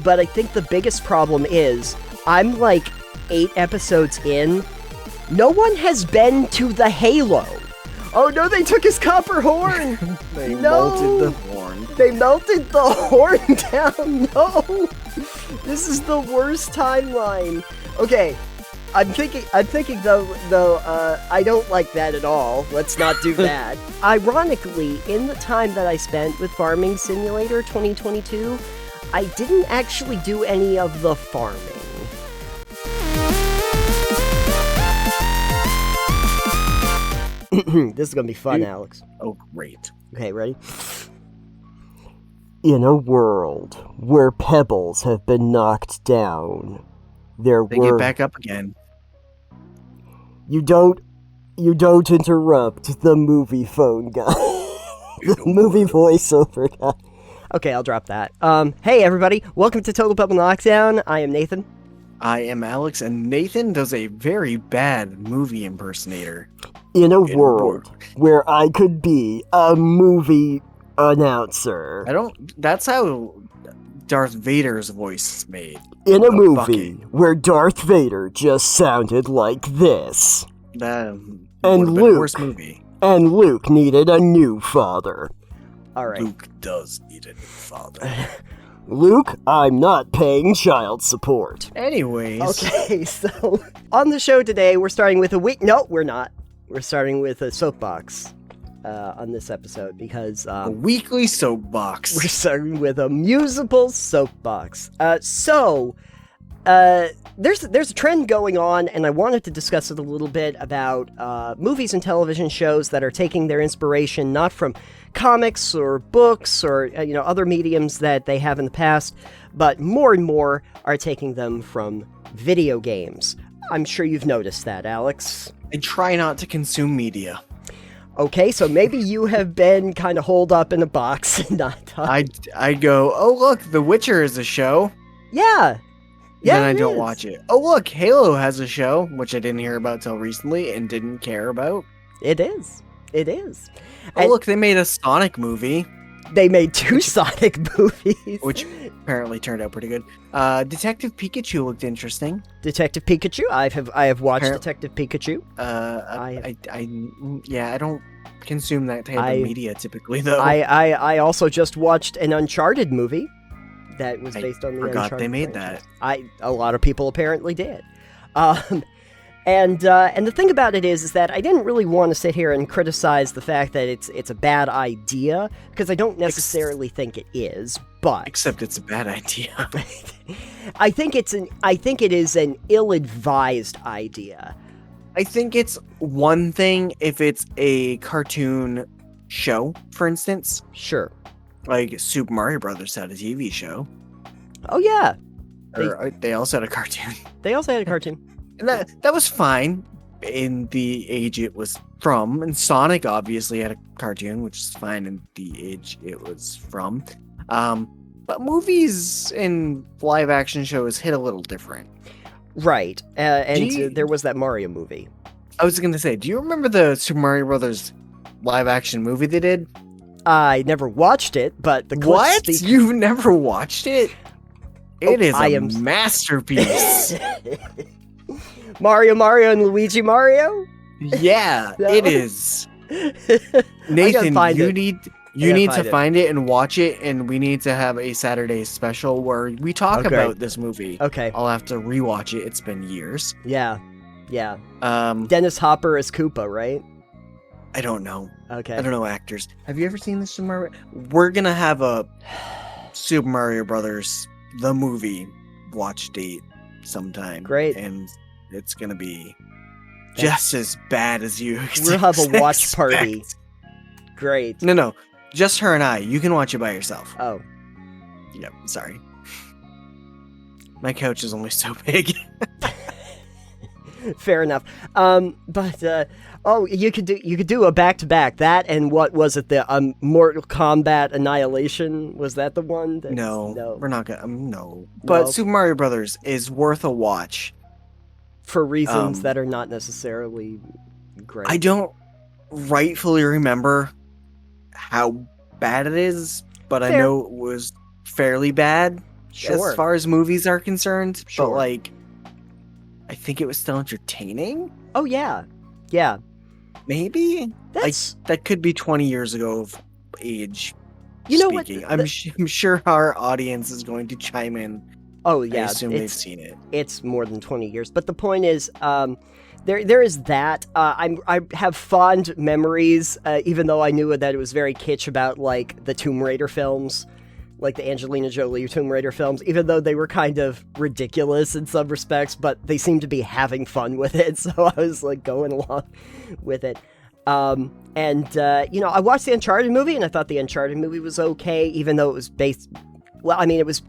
But I think the biggest problem is I'm like 8 episodes in. No one has been to the Halo. Oh no, they took his copper horn! They melted the horn. They melted the horn down! No! This is the worst timeline. Okay, I'm thinking though, I don't like that at all. Let's not do that. Ironically, in the time that I spent with Farming Simulator 2022, I didn't actually do any of the farming. This is gonna be fun, Alex. Oh, great. Okay, ready? In a world where pebbles have been knocked down, they get back up again. You don't interrupt the movie phone guy. The movie voiceover guy. Okay, I'll drop that. Hey everybody, welcome to Total Pebble Knockdown. I am Nathan. I am Alex, and Nathan does a very bad movie impersonator. In a world where I could be a movie announcer. That's how Darth Vader's voice is made. In a movie where Darth Vader just sounded like this. That and would have been a worse movie. And Luke needed a new father. Alright. Luke does need a new father. Luke, I'm not paying child support. Anyways. Okay, so on the show today, we're starting with No, we're not. We're starting with a soapbox on this episode because... a weekly soapbox. We're starting with a musable soapbox. There's a trend going on, and I wanted to discuss it a little bit about movies and television shows that are taking their inspiration not from comics or books or other mediums that they have in the past, but more and more are taking them from video games. I'm sure you've noticed that, Alex. I try not to consume media. Okay, so maybe you have been kind of holed up in a box and not talking. I go, oh look, The Witcher is a show. Yeah. Yeah, then I don't watch it. Oh look, Halo has a show, which I didn't hear about till recently and didn't care about. It is. Oh look, they made a Sonic movie. They made 2 Sonic movies. Which apparently turned out pretty good. Detective Pikachu looked interesting. Detective Pikachu? I have watched Detective Pikachu. I don't consume that type of media typically, though. I also just watched an Uncharted movie that was based on the Uncharted forgot they made franchise. that. A lot of people apparently did. And the thing about it is that I didn't really want to sit here and criticize the fact that it's a bad idea, because I don't necessarily think it is, but... Except it's a bad idea. I think it is an ill-advised idea. I think it's one thing if it's a cartoon show, for instance. Sure. Like Super Mario Brothers had a TV show. Oh yeah. They also had a cartoon. They also had a cartoon. And that was fine in the age it was from. And Sonic obviously had a cartoon, which is fine in the age it was from. But movies and live action shows hit a little different. Right. There was that Mario movie. I was going to say, do you remember the Super Mario Brothers live action movie they did? I never watched it, but the What? You've never watched it? It is a masterpiece. Mario and Luigi Mario? Yeah, it is. Nathan, you need to find it and watch it, and we need to have a Saturday special where we talk about this movie. Okay. I'll have to rewatch it. It's been years. Yeah. Dennis Hopper as Koopa, right? I don't know. Okay. I don't know actors. Have you ever seen the Super Mario? We're gonna have a Super Mario Brothers the movie watch date sometime. Great. And it's gonna be just as bad as you We'll have a watch party. Great. No. Just her and I. You can watch it by yourself. Oh. Yep, sorry. My couch is only so big. Fair enough. You could do a back-to-back. That and what was it? The Mortal Kombat Annihilation? Was that the one? No, we're not gonna. No. But Super Mario Brothers is worth a watch. For reasons that are not necessarily great. I don't rightfully remember how bad it is, but I know it was fairly bad. Sure. as far as movies are concerned. Sure. But like, I think it was still entertaining. Oh yeah, yeah. Maybe That's that could be 20 years ago of age. you know what. Speaking. I'm sure our audience is going to chime in. Oh I yeah, assume they've seen it. It's more than 20 years. But the point is, there is that. I have fond memories, even though I knew that it was very kitsch about like the Tomb Raider films, like the Angelina Jolie Tomb Raider films, even though they were kind of ridiculous in some respects, but they seemed to be having fun with it. So I was like going along with it. I watched the Uncharted movie and I thought the Uncharted movie was okay, even though it was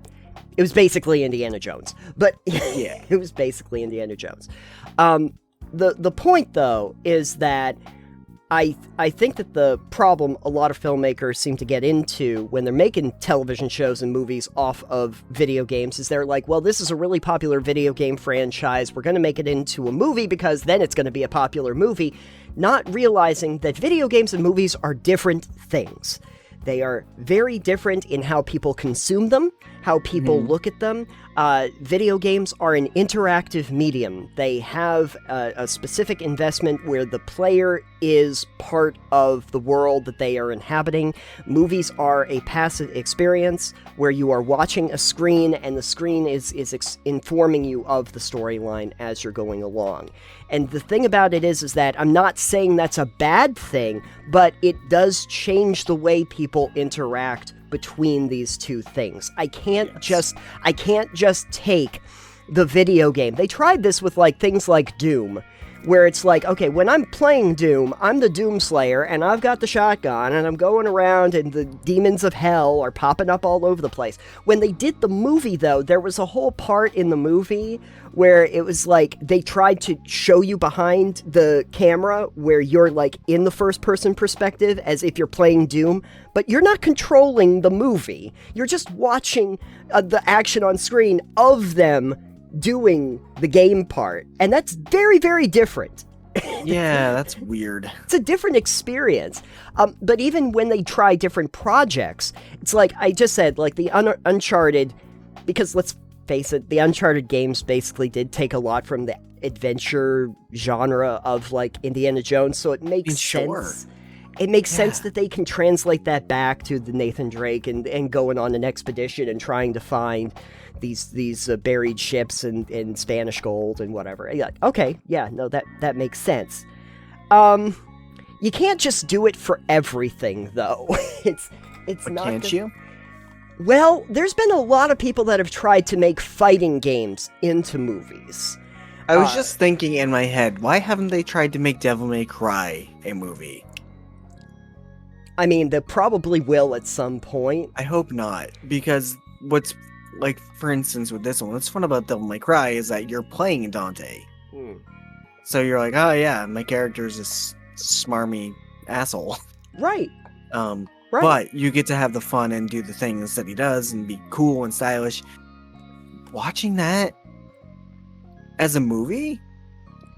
it was basically Indiana Jones, but Yeah. it was basically Indiana Jones. The point though is that I think that the problem a lot of filmmakers seem to get into when they're making television shows and movies off of video games is they're like, well, this is a really popular video game franchise. We're going to make it into a movie because then it's going to be a popular movie, not realizing that video games and movies are different things. They are very different in how people consume them, how people look at them. Video games are an interactive medium. They have a specific investment where the player is part of the world that they are inhabiting. Movies are a passive experience where you are watching a screen and the screen is informing you of the storyline as you're going along. And the thing about it is that I'm not saying that's a bad thing, but it does change the way people interact between these two things. I can't just take the video game. They tried this with like things like Doom, where it's like, okay, when I'm playing Doom, I'm the Doom Slayer and I've got the shotgun and I'm going around and the demons of hell are popping up all over the place. When they did the movie though, there was a whole part in the movie where it was like they tried to show you behind the camera where you're like in the first person perspective as if you're playing Doom, but you're not controlling the movie. You're just watching the action on screen of them doing the game part. And that's very, very different. Yeah, that's weird. It's a different experience. But even when they try different projects, it's like I just said, like the Uncharted, because let's face it, the Uncharted games basically did take a lot from the adventure genre of like Indiana Jones, so it makes sense. It makes sense that they can translate that back to the Nathan Drake and going on an expedition and trying to find these buried ships and Spanish gold and whatever. Yeah, okay, yeah, no, that makes sense. You can't just do it for everything, though. It's But not. can't you? Well, there's been a lot of people that have tried to make fighting games into movies. I was just thinking in my head, why haven't they tried to make Devil May Cry a movie? I mean, they probably will at some point. I hope not, because what's, like, for instance, with this one, what's fun about Devil May Cry is that you're playing Dante. So you're like, oh yeah, my character's this smarmy asshole. Right. Right. Right. But you get to have the fun and do the things that he does and be cool and stylish. Watching that as a movie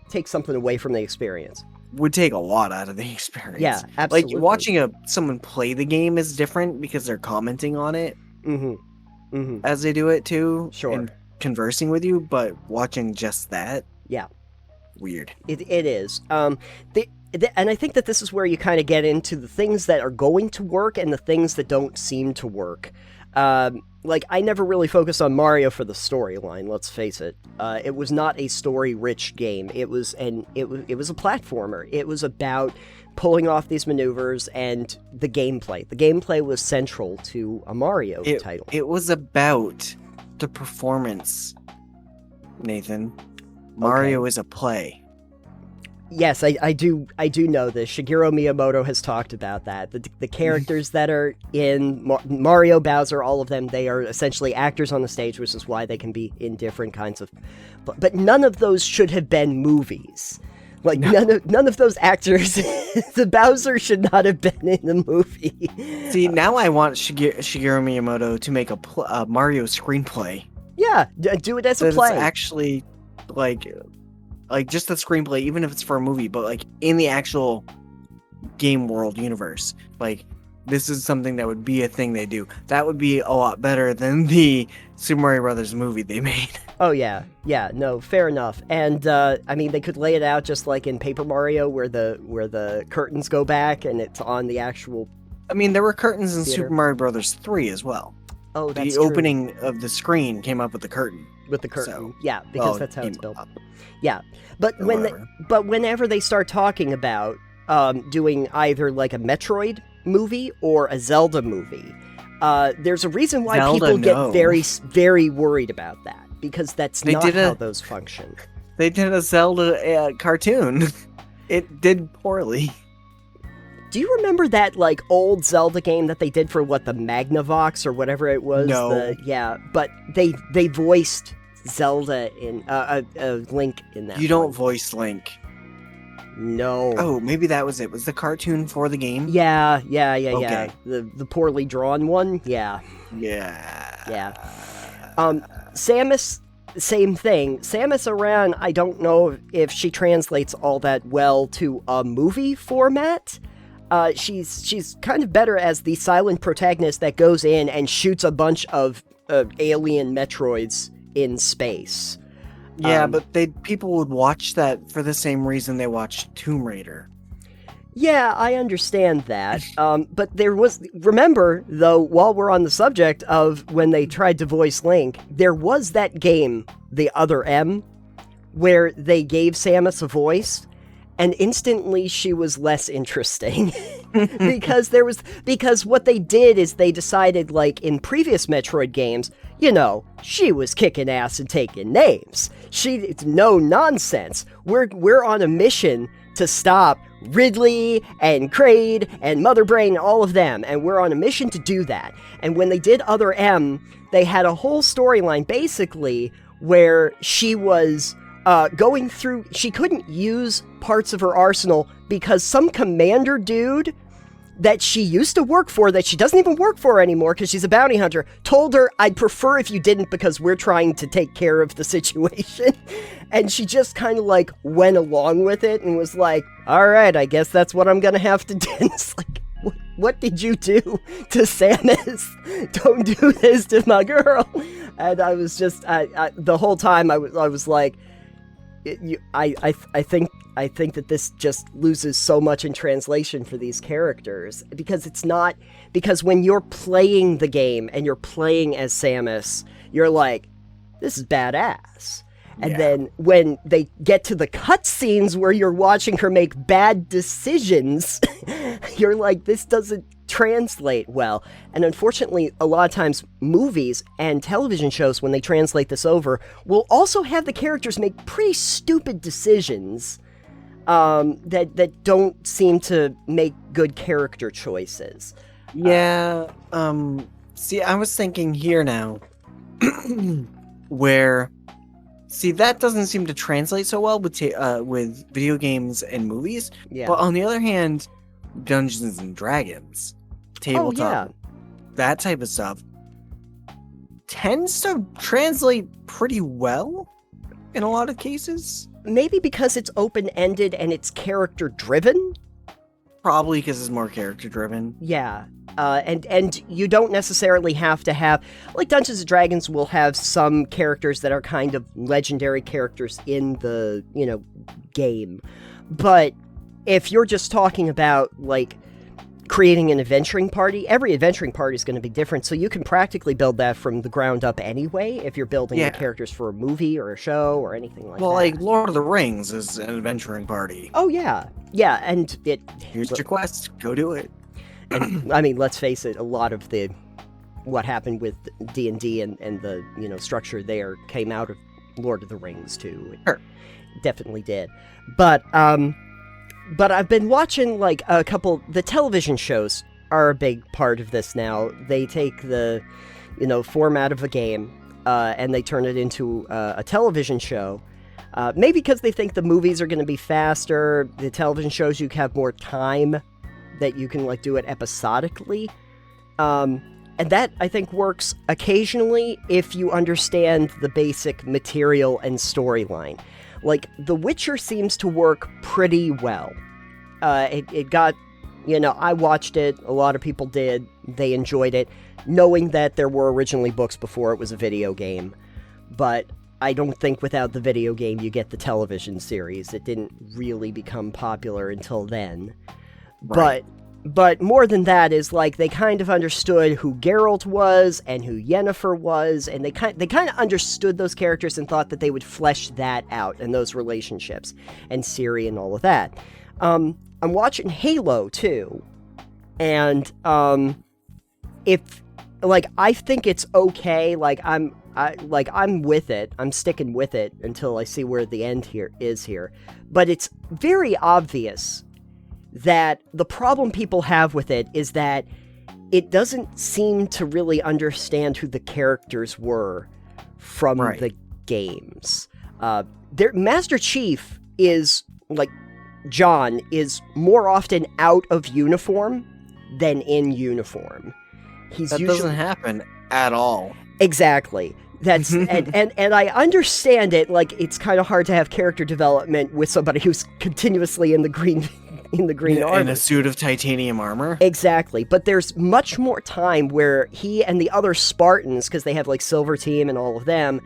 Take something away from the experience. would take a lot out of the experience. Yeah, absolutely. Like watching someone play the game is different because they're commenting on it as they do it too. Sure. And conversing with you, but watching just that. Yeah. Weird. It is. And I think that this is where you kind of get into the things that are going to work and the things that don't seem to work. Like, I never really focused on Mario for the storyline, let's face it. It was not a story-rich game. It was a platformer. It was about pulling off these maneuvers and the gameplay. The gameplay was central to a Mario title. It was about the performance, Nathan. Mario is a play. Yes, I do know this. Shigeru Miyamoto has talked about that. The characters that are in Mario, Bowser, all of them, they are essentially actors on the stage, which is why they can be in different kinds of... But none of those should have been movies. Like, none of those actors, the Bowser should not have been in the movie. See, now I want Shigeru Miyamoto to make a Mario screenplay. Yeah, do it as a play. It's actually, like just the screenplay, even if it's for a movie, but like in the actual game world universe. Like, this is something that would be a thing they do. That would be a lot better than the Super Mario Brothers movie they made. Oh, yeah. Yeah, no, fair enough. And, I mean, they could lay it out just like in Paper Mario where the curtains go back and it's on the actual... I mean, there were curtains in theater. Super Mario Brothers 3 as well. Oh, that's the true. opening of the screen came up with the curtain. With the curtain. So, yeah, because that's how came it's built. up. Yeah. But Or when whatever. but whenever they start talking about doing either like a Metroid movie or a Zelda movie, there's a reason why Zelda, people get no. very, very worried about that. Because that's They not did how a- those function. They did a Zelda cartoon. It did poorly. Do you remember that like old Zelda game that they did for what, the Magnavox or whatever it was? No. Yeah, but they voiced Zelda in Link in that. You don't one. voice Link. No. Oh, maybe that was it. Was the cartoon for the game? Yeah. Okay. The poorly drawn one. Yeah. Yeah. Samus, same thing. Samus Aran, I don't know if she translates all that well to a movie format. She's kind of better as the silent protagonist that goes in and shoots a bunch of alien Metroids in space. Yeah, but people would watch that for the same reason they watched Tomb Raider. Yeah, I understand that. But remember, though, while we're on the subject of when they tried to voice Link, there was that game, The Other M, where they gave Samus a voice, and instantly she was less interesting. because what they did is they decided, like in previous Metroid games, she was kicking ass and taking names. It's no nonsense. We're on a mission to stop Ridley and Kraid and Mother Brain, all of them, and we're on a mission to do that. And when they did Other M, they had a whole storyline basically where she was going through. She couldn't use parts of her arsenal because some commander dude that she used to work for, that she doesn't even work for anymore because she's a bounty hunter, told her, I'd prefer if you didn't because we're trying to take care of the situation. And she just kind of like went along with it and was like, all right, I guess that's what I'm going to have to do. And it's like, what did you do to Samus? Don't do this to my girl. And I was just, the whole time I was like, I think that this just loses so much in translation for these characters because when you're playing the game and you're playing as Samus, you're like, this is badass. And then when they get to the cutscenes where you're watching her make bad decisions, you're like, this doesn't translate well. And unfortunately, a lot of times movies and television shows, when they translate this over, will also have the characters make pretty stupid decisions that don't seem to make good character choices. Yeah. See, I was thinking here now where... See, that doesn't seem to translate so well with video games and movies. Yeah. But on the other hand, Dungeons and Dragons, tabletop, that type of stuff, tends to translate pretty well in a lot of cases. Maybe because it's open-ended and it's character-driven? Probably because it's more character-driven. Yeah. And you don't necessarily have to have... Like, Dungeons & Dragons will have some characters that are kind of legendary characters in the, game. But if you're just talking about, like, creating an adventuring party, every adventuring party is going to be different, so you can practically build that from the ground up anyway, if you're building the characters for a movie or a show or anything like that. Well, like, Lord of the Rings is an adventuring party. Oh, yeah. Yeah, and it... Here's your quest. Go do it. And, I mean, let's face it, a lot of what happened with D&D and the, structure there came out of Lord of the Rings, too. Sure. It definitely did. But I've been watching, like, the television shows are a big part of this now. They take the, format of a game, and they turn it into a television show. Maybe because they think the movies are going to be faster, the television shows you have more time that you can, like, do it episodically. And that, I think, works occasionally if you understand the basic material and storyline. Like, The Witcher seems to work pretty well. It got You know, I watched it. A lot of people did. They enjoyed it, knowing that there were originally books before it was a video game. But I don't think without the video game you get the television series. It didn't really become popular until then. Right. But more than that is, like, they kind of understood who Geralt was and who Yennefer was, and they kind of understood those characters and thought that they would flesh that out and those relationships and Ciri and all of that. I'm watching Halo too, and if, like, I think it's okay. Like, I'm with it. I'm sticking with it until I see where the end here is. But it's very obvious that the problem people have with it is that it doesn't seem to really understand who the characters were from the games. Their Master Chief is, like, John is more often out of uniform than in uniform. That doesn't happen at all. Exactly. That's and I understand it. Like, it's kind of hard to have character development with somebody who's continuously in the green armor. In a suit of titanium armor. Exactly. But there's much more time where he and the other Spartans, because they have, like, Silver Team and all of them,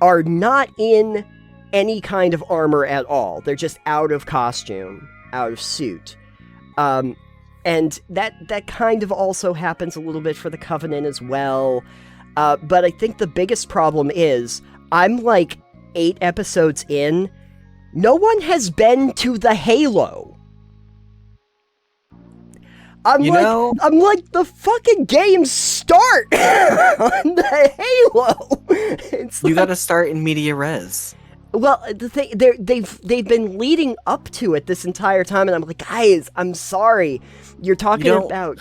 are not in any kind of armor at all. They're just out of costume, out of suit. And that kind of also happens a little bit for the Covenant as well. But I think the biggest problem is, I'm like 8 episodes in, no one has been to the Halo. I'm like, the fucking games start on the Halo. It's you gotta start in media res. Well, the thing, they've been leading up to it this entire time, and I'm like, guys, I'm sorry. You're talking about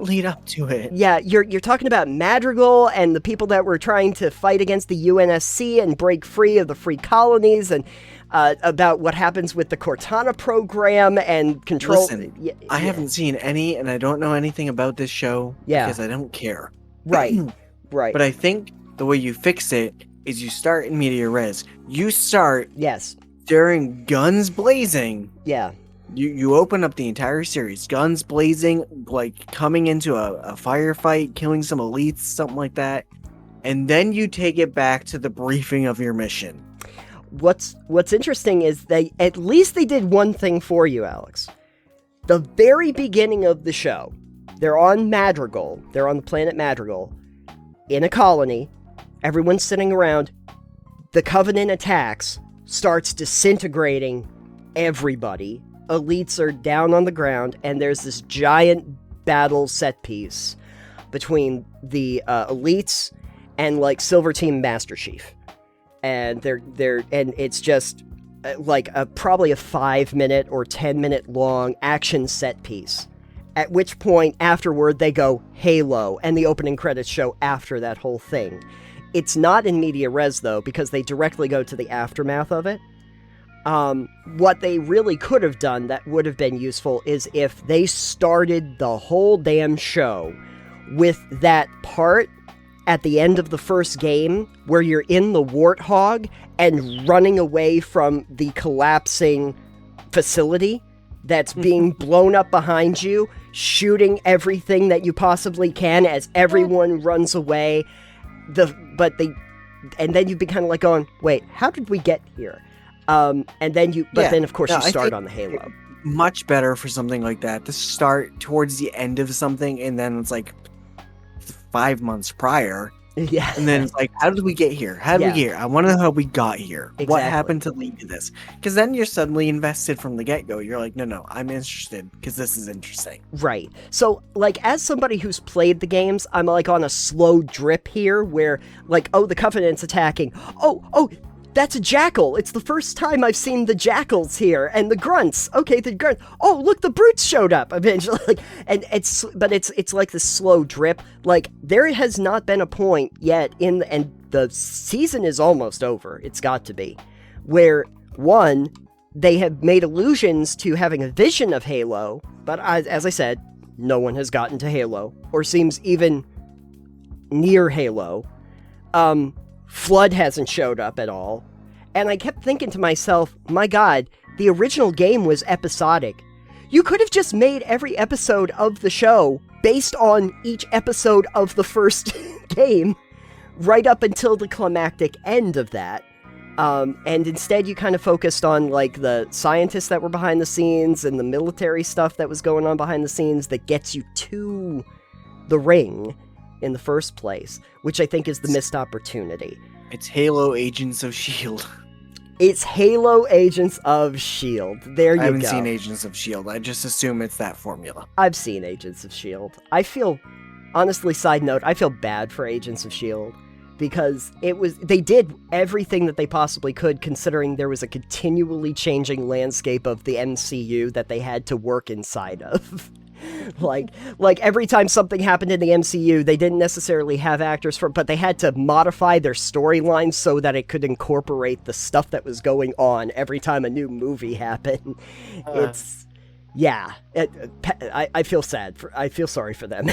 lead up to it. Yeah, you're talking about Madrigal and the people that were trying to fight against the UNSC and break free of the free colonies, and about what happens with the Cortana program and control. Listen, I haven't seen any, and I don't know anything about this show because I don't care. Right, right. But I think the way you fix it is you start in media res. You start during guns blazing. Yeah. You open up the entire series, guns blazing, like coming into a firefight, killing some elites, something like that, and then you take it back to the briefing of your mission. What's interesting is at least they did one thing for you, Alex. The very beginning of the show, they're on Madrigal. They're on the planet Madrigal, in a colony. Everyone's sitting around. The Covenant attacks, starts disintegrating everybody. Elites are down on the ground, and there's this giant battle set piece between the elites and, like, Silver Team Master Chief. And and it's just like probably a 5-minute or 10-minute long action set piece. At which point, afterward, they go Halo, and the opening credits show after that whole thing. It's not in media res, though, because they directly go to the aftermath of it. What they really could have done that would have been useful is if they started the whole damn show with that part at the end of the first game where you're in the Warthog and running away from the collapsing facility that's being blown up behind you, shooting everything that you possibly can as everyone runs away. And then you'd be kind of like going, wait, how did we get here? Then of course you start on the Halo. Much better for something like that to start towards the end of something, and then it's like 5 months prior. Yeah. And then it's like, how did we get here? How did we get here? I want to know how we got here. Exactly. What happened to lead to this? Because then you're suddenly invested from the get-go. You're like, no, I'm interested because this is interesting. Right. So, like, as somebody who's played the games, I'm, like, on a slow drip here where, like, oh, the Covenant's attacking. Oh, that's a jackal. It's the first time I've seen the jackals here, and the grunts. Okay, the grunts. Oh, look, the brutes showed up eventually. And it's like this slow drip. Like, there has not been a point yet and the season is almost over. It's got to be, where one, they have made allusions to having a vision of Halo, but as I said, no one has gotten to Halo or seems even near Halo. Flood hasn't showed up at all. And I kept thinking to myself, my God, the original game was episodic. You could have just made every episode of the show based on each episode of the first game, right up until the climactic end of that. And instead you kind of focused on, like, the scientists that were behind the scenes and the military stuff that was going on behind the scenes that gets you to the ring in the first place, which I think is the missed opportunity. It's Halo Agents of S.H.I.E.L.D. It's Halo Agents of S.H.I.E.L.D. There you go. I haven't seen Agents of S.H.I.E.L.D. I just assume it's that formula. I've seen Agents of S.H.I.E.L.D. I feel, honestly, side note, I feel bad for Agents of S.H.I.E.L.D. because they did everything that they possibly could, considering there was a continually changing landscape of the MCU that they had to work inside of. like every time something happened in the MCU, they didn't necessarily have actors but they had to modify their storyline so that it could incorporate the stuff that was going on every time a new movie happened. I feel sad I feel sorry for them.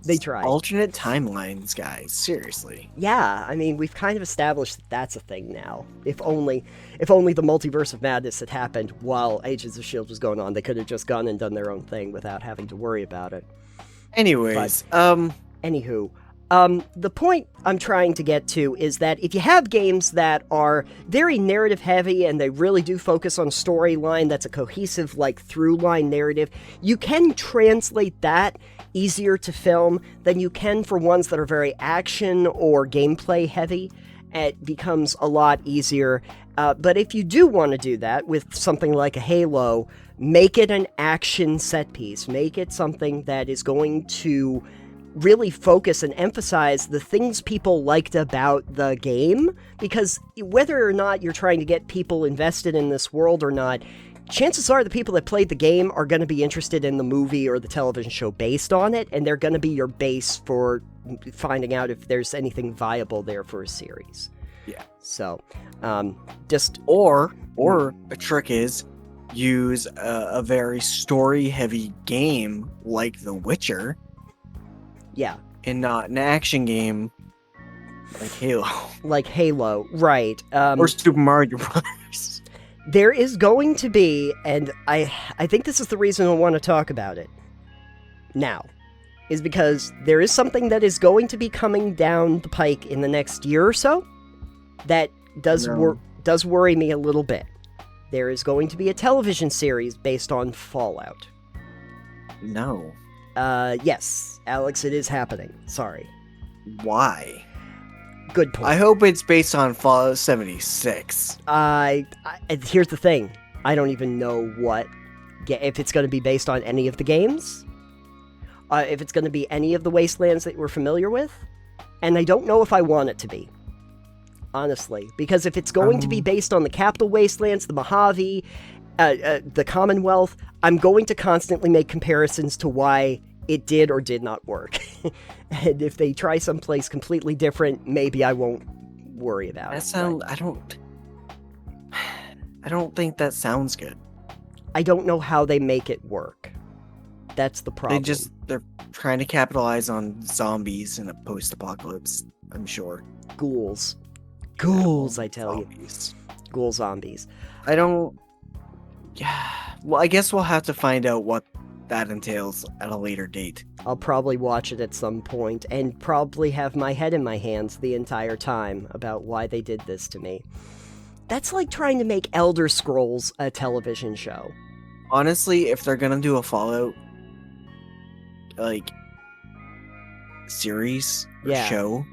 they tried. Alternate timelines, guys. Seriously. Yeah, I mean, we've kind of established that that's a thing now. If only the Multiverse of Madness had happened while Agents of S.H.I.E.L.D. was going on, they could have just gone and done their own thing without having to worry about it. Anyways, Anywho, the point I'm trying to get to is that if you have games that are very narrative heavy and they really do focus on storyline that's a cohesive, like, through-line narrative, you can translate that easier to film than you can for ones that are very action or gameplay heavy. It becomes a lot easier. But if you do want to do that with something like a Halo, make it an action set piece. Make it something that is going to really focus and emphasize the things people liked about the game, because whether or not you're trying to get people invested in this world or not, chances are the people that played the game are going to be interested in the movie or the television show based on it, and they're going to be your base for finding out if there's anything viable there for a series. Yeah. So, or a trick is use a very story-heavy game like The Witcher. Yeah. And not an action game like Halo. Like Halo, right. Or Super Mario Bros. There is going to be, and I think this is the reason I want to talk about it now, is because there is something that is going to be coming down the pike in the next year or so that does worry me a little bit. There is going to be a television series based on Fallout. No. Yes, Alex, it is happening. Sorry. Why? Good point. I hope it's based on Fallout 76. Here's the thing. I don't even know if it's going to be based on any of the games, if it's going to be any of the wastelands that we're familiar with, and I don't know if I want it to be. Honestly, because if it's going to be based on the Capital Wastelands, the Mojave, the Commonwealth, I'm going to constantly make comparisons to why it did or did not work. And if they try someplace completely different, maybe I won't worry about it. I don't think that sounds good. I don't know how they make it work. That's the problem. They're trying to capitalize on zombies in a post-apocalypse, I'm sure. Ghouls, I tell zombies. You. Ghoul zombies. Well, I guess we'll have to find out what that entails at a later date. I'll probably watch it at some point and probably have my head in my hands the entire time about why they did this to me. That's like trying to make Elder Scrolls a television show. Honestly, if they're gonna do a Fallout, like, series or show,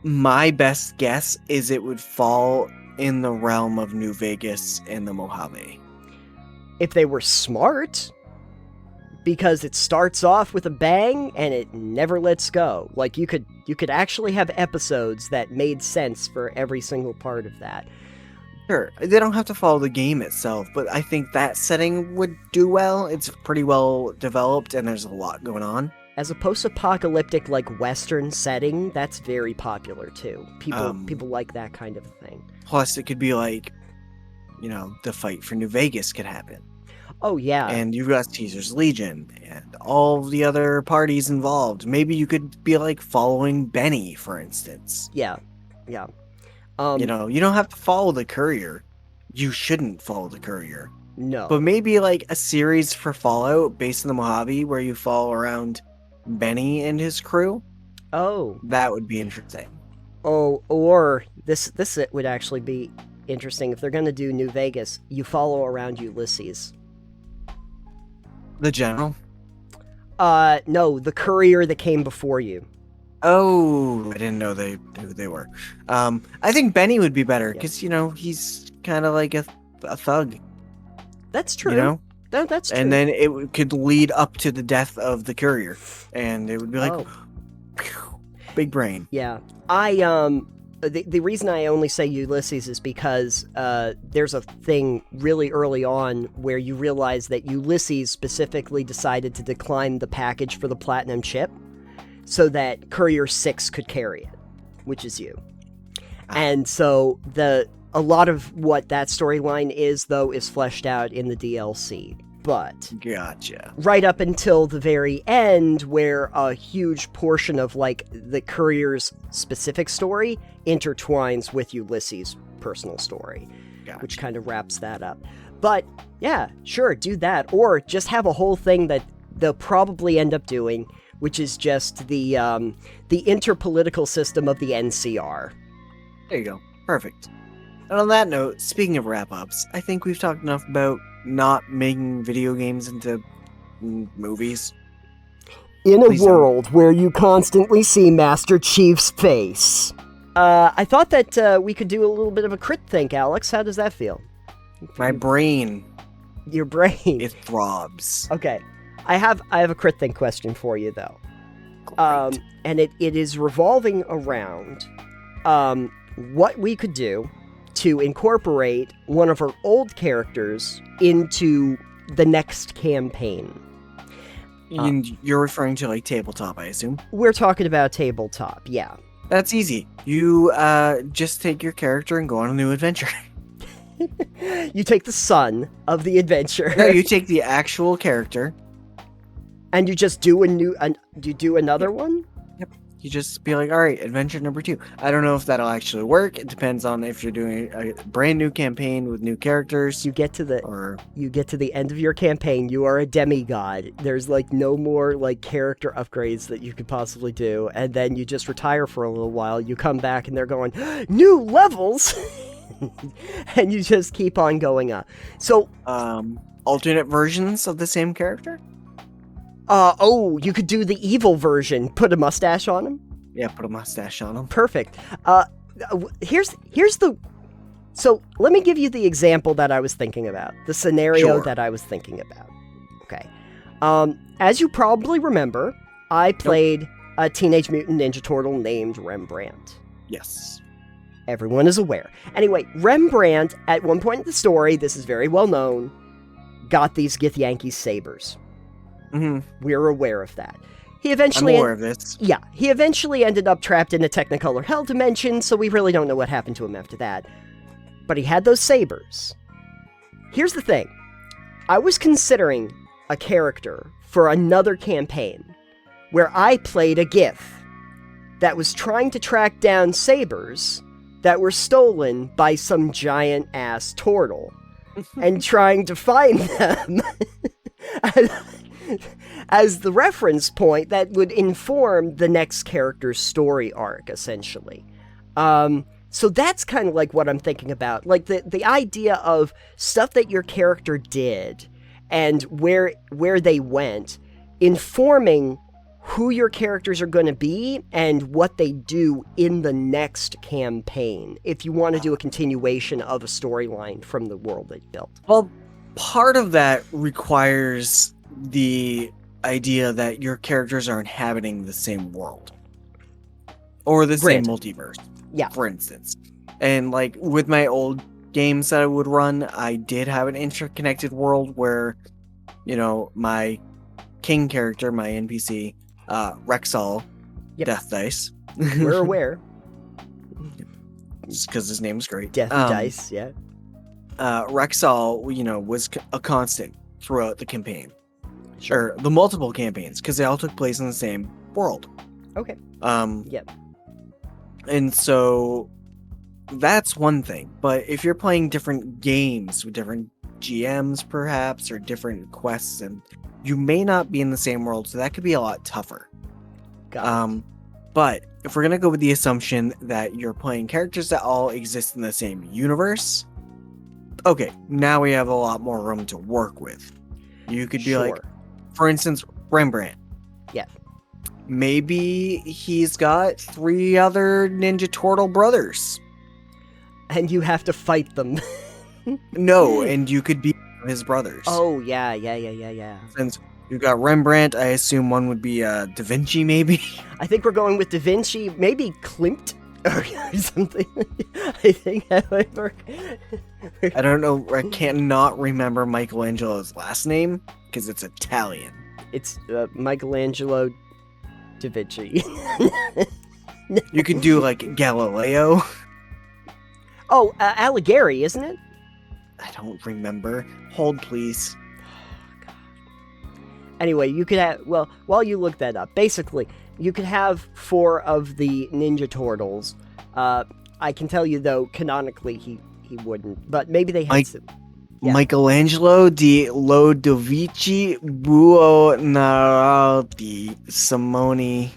my best guess is it would fall in the realm of New Vegas and the Mojave. If they were smart, because it starts off with a bang and it never lets go. Like, you could actually have episodes that made sense for every single part of that. Sure, they don't have to follow the game itself, but I think that setting would do well. It's pretty well developed and there's a lot going on. As a post-apocalyptic, like, Western setting, that's very popular too. People like that kind of thing. Plus, it could be like, the fight for New Vegas could happen. Oh, yeah. And you've got Caesar's Legion and all the other parties involved. Maybe you could be, like, following Benny, for instance. Yeah. You don't have to follow the courier. You shouldn't follow the courier. No. But maybe like a series for Fallout based in the Mojave where you follow around Benny and his crew. Oh. That would be interesting. Oh, or this it would actually be interesting if they're going to do New Vegas. You follow around Ulysses. The general? No, the courier that came before you. Oh, I didn't know who they were. I think Benny would be better because he's kind of like a thug. That's true. You know, that's true. and then could lead up to the death of the courier, and it would be like, phew, big brain. Yeah, the reason I only say Ulysses is because there's a thing really early on where you realize that Ulysses specifically decided to decline the package for the platinum chip so that Courier 6 could carry it, which is you. And so a lot of what that storyline is, though, is fleshed out in the DLC. But gotcha. Right up until the very end, where a huge portion of like the Courier's specific story intertwines with Ulysses' personal story, Gotcha. Which kind of wraps that up. But yeah, sure, do that, or just have a whole thing that they'll probably end up doing, which is just the interpolitical system of the NCR. There you go. Perfect. And on that note, speaking of wrap-ups, I think we've talked enough about not making video games into movies. In a world where you constantly see Master Chief's face. I thought that we could do a little bit of a crit think, Alex. How does that feel? My brain. Your brain. It throbs. Okay. I have a crit think question for you, though. Great. And it is revolving around what we could do to incorporate one of our old characters into the next campaign. You're referring to like tabletop, I assume? We're talking about tabletop, yeah. That's easy. You just take your character and go on a new adventure. You take the son of the adventure. No, you take the actual character. And you just do you do another one? Yep. You just be like, all right, adventure number 2. I don't know if that'll actually work. It depends on if you're doing a brand new campaign with new characters. You get to the end of your campaign. You are a demigod. There's like no more like character upgrades that you could possibly do. And then you just retire for a little while. You come back and they're going, new levels. And you just keep on going up. So, alternate versions of the same character? You could do the evil version. Put a mustache on him? Yeah, put a mustache on him. Perfect. So let me give you the example that I was thinking about. The scenario that I was thinking about. Okay. As you probably remember, I played a Teenage Mutant Ninja Turtle named Rembrandt. Yes. Everyone is aware. Anyway, Rembrandt, at one point in the story, this is very well known, got these Githyanki sabers. Mm-hmm. We're aware of that. I'm aware of this. Yeah, he eventually ended up trapped in a Technicolor Hell dimension, so we really don't know what happened to him after that. But he had those sabers. Here's the thing. I was considering a character for another campaign where I played a Gith that was trying to track down sabers that were stolen by some giant-ass turtle and trying to find them as the reference point that would inform the next character's story arc, essentially. So that's kind of like what I'm thinking about. Like the idea of stuff that your character did and where they went, informing who your characters are going to be and what they do in the next campaign, if you want to do a continuation of a storyline from the world they built. Well, part of that requires the idea that your characters are inhabiting the same world. Or the same multiverse. Yeah. For instance. And like with my old games that I would run, I did have an interconnected world where, my king character, my NPC, Rexall, Death Dice. We're aware. Just because his name's great. Death Dice, yeah. Rexall, was a constant throughout the campaign. Sure. Or the multiple campaigns, because they all took place in the same world. Okay. Yep. And so that's one thing. But if you're playing different games with different GMs, perhaps, or different quests, and you may not be in the same world, so that could be a lot tougher. Got it. But if we're gonna go with the assumption that you're playing characters that all exist in the same universe, okay, now we have a lot more room to work with. You could be like, for instance, Rembrandt. Yeah. Maybe he's got 3 other Ninja Turtle brothers. And you have to fight them. No, and you could be his brothers. Oh, yeah. Since you got Rembrandt, I assume one would be Da Vinci, maybe. I think we're going with Da Vinci, maybe Klimt or something. I think that might work. I don't know. I cannot remember Michelangelo's last name because it's Italian. It's Michelangelo Da Vinci. You could do like Galileo. Oh, Alighieri, isn't it? I don't remember. Hold, please. Anyway, you could have, well, while you look that up, basically, you could have 4 of the Ninja Turtles. I can tell you, though, canonically, he wouldn't, but maybe they had some. Yeah. Michelangelo di Lodovici Buonarroti Simoni.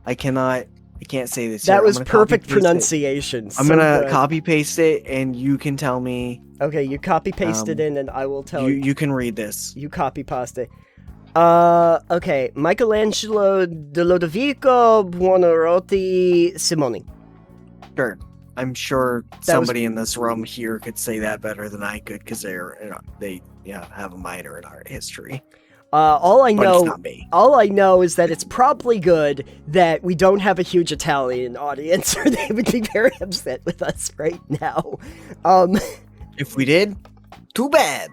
I can't say this. That was perfect pronunciation. I'm gonna copy paste it, and you can tell me. Okay, you copy paste it in, and I will tell you. You can read this. You copy paste. Okay, Michelangelo di Lodovico Buonarroti Simoni. Sure. I'm sure somebody in this room here could say that better than I could because they have a minor in art history. All I know, it's not me. All I know is that it's probably good that we don't have a huge Italian audience, or they would be very upset with us right now. If we did, too bad.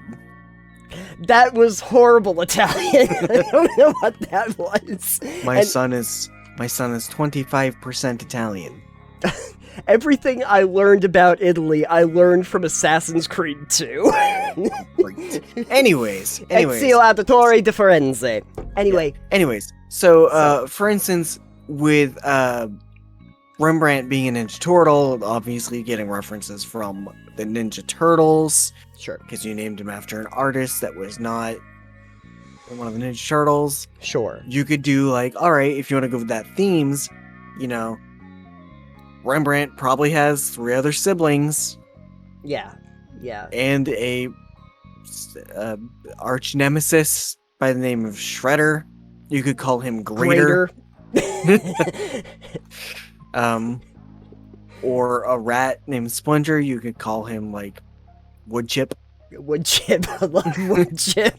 That was horrible Italian. I don't know what that was. My son is 25% Italian. Everything I learned about Italy, I learned from Assassin's Creed 2. Anyways. Ezio Auditore di Firenze. Anyway. Yeah. Anyways, so for instance, with Rembrandt being a Ninja Turtle, obviously getting references from the Ninja Turtles. Sure. Because you named him after an artist that was not one of the Ninja Turtles. Sure. You could do like, all right, if you want to go with that themes, Rembrandt probably has 3 other siblings. Yeah. And a arch nemesis by the name of Shredder. You could call him Greater. Or a rat named Splinter. You could call him like Woodchip. I love Woodchip.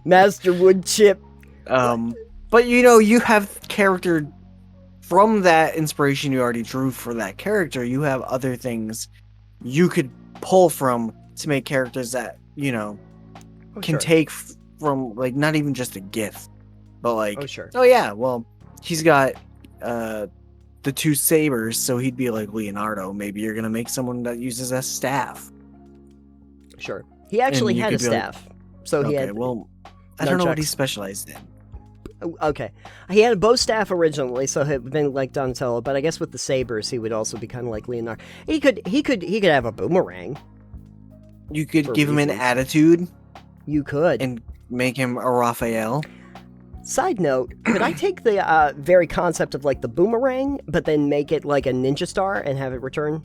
Master Woodchip. But you have character from that inspiration you already drew for that character. You have other things you could pull from to make characters that can take from, like, not even just a gift, but like, oh yeah, well, he's got the 2 sabers, so he'd be like Leonardo. Maybe you're gonna make someone that uses a staff. Sure. He actually had a staff. So he had. Well, I don't know what he specialized in. Okay. He had a bow staff originally, so he'd been like Donatello, but I guess with the sabers he would also be kind of like Leonardo. He could have a boomerang. You could give him an attitude. You could. And make him a Raphael. Side note, could I take the very concept of like the boomerang, but then make it like a ninja star and have it return?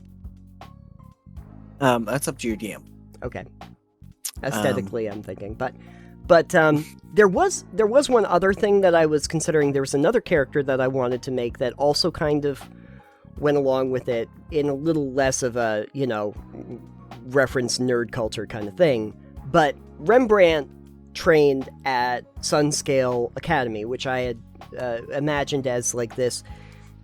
That's up to your DM. Okay. Aesthetically, I'm thinking, but there was one other thing that I was considering. There was another character that I wanted to make that also kind of went along with it in a little less of a reference nerd culture kind of thing. But Rembrandt trained at Sunscale Academy, which I had imagined as like this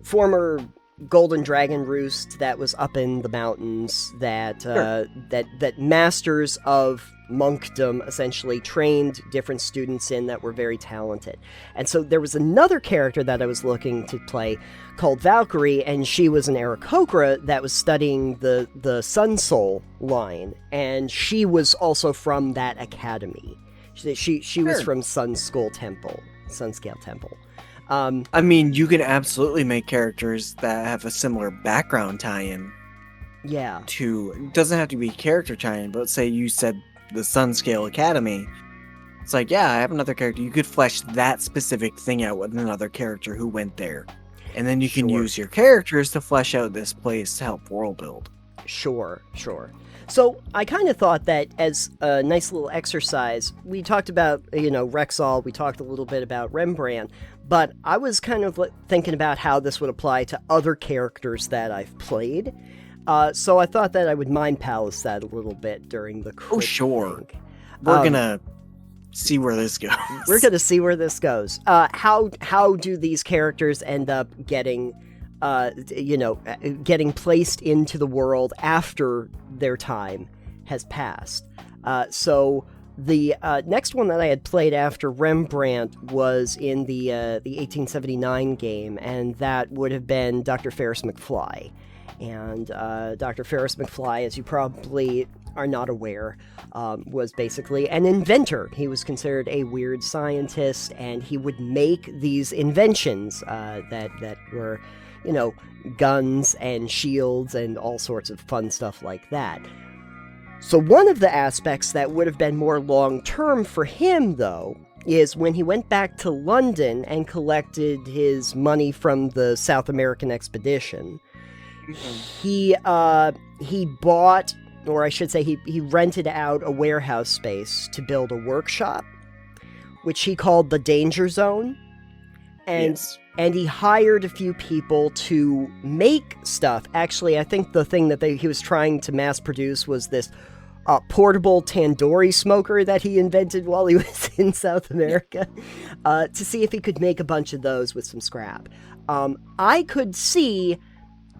former golden dragon roost that was up in the mountains that that masters of monkdom essentially trained different students in that were very talented. And so there was another character that I was looking to play called Valkyrie, and she was an Aarakocra that was studying the Sun Soul line, and she was also from that academy. She was from Sunscale Temple. I mean, you can absolutely make characters that have a similar background tie-in. Yeah. it doesn't have to be character tie-in, but say you said the Sunscale Academy. It's like, yeah, I have another character. You could flesh that specific thing out with another character who went there. And then you can Sure. use your characters to flesh out this place to help world build. Sure. So I kind of thought that as a nice little exercise, we talked about, Rexall, we talked a little bit about Rembrandt, but I was kind of thinking about how this would apply to other characters that I've played. So I thought that I would mind palace that a little bit during the crit sure. thing. We're gonna see where this goes. We're gonna see where this goes. How do these characters end up getting placed into the world after their time has passed? So the next one that I had played after Rembrandt was in the 1879 game, and that would have been Dr. Ferris McFly. And Dr. Ferris McFly, as you probably are not aware, was basically an inventor. He was considered a weird scientist, and he would make these inventions that were, guns and shields and all sorts of fun stuff like that. So one of the aspects that would have been more long-term for him, though, is when he went back to London and collected his money from the South American expedition. He bought, or I should say he rented out a warehouse space to build a workshop, which he called the Danger Zone. And he hired a few people to make stuff. Actually, I think the thing that he was trying to mass produce was this portable tandoori smoker that he invented while he was in South America, to see if he could make a bunch of those with some scrap. I could see,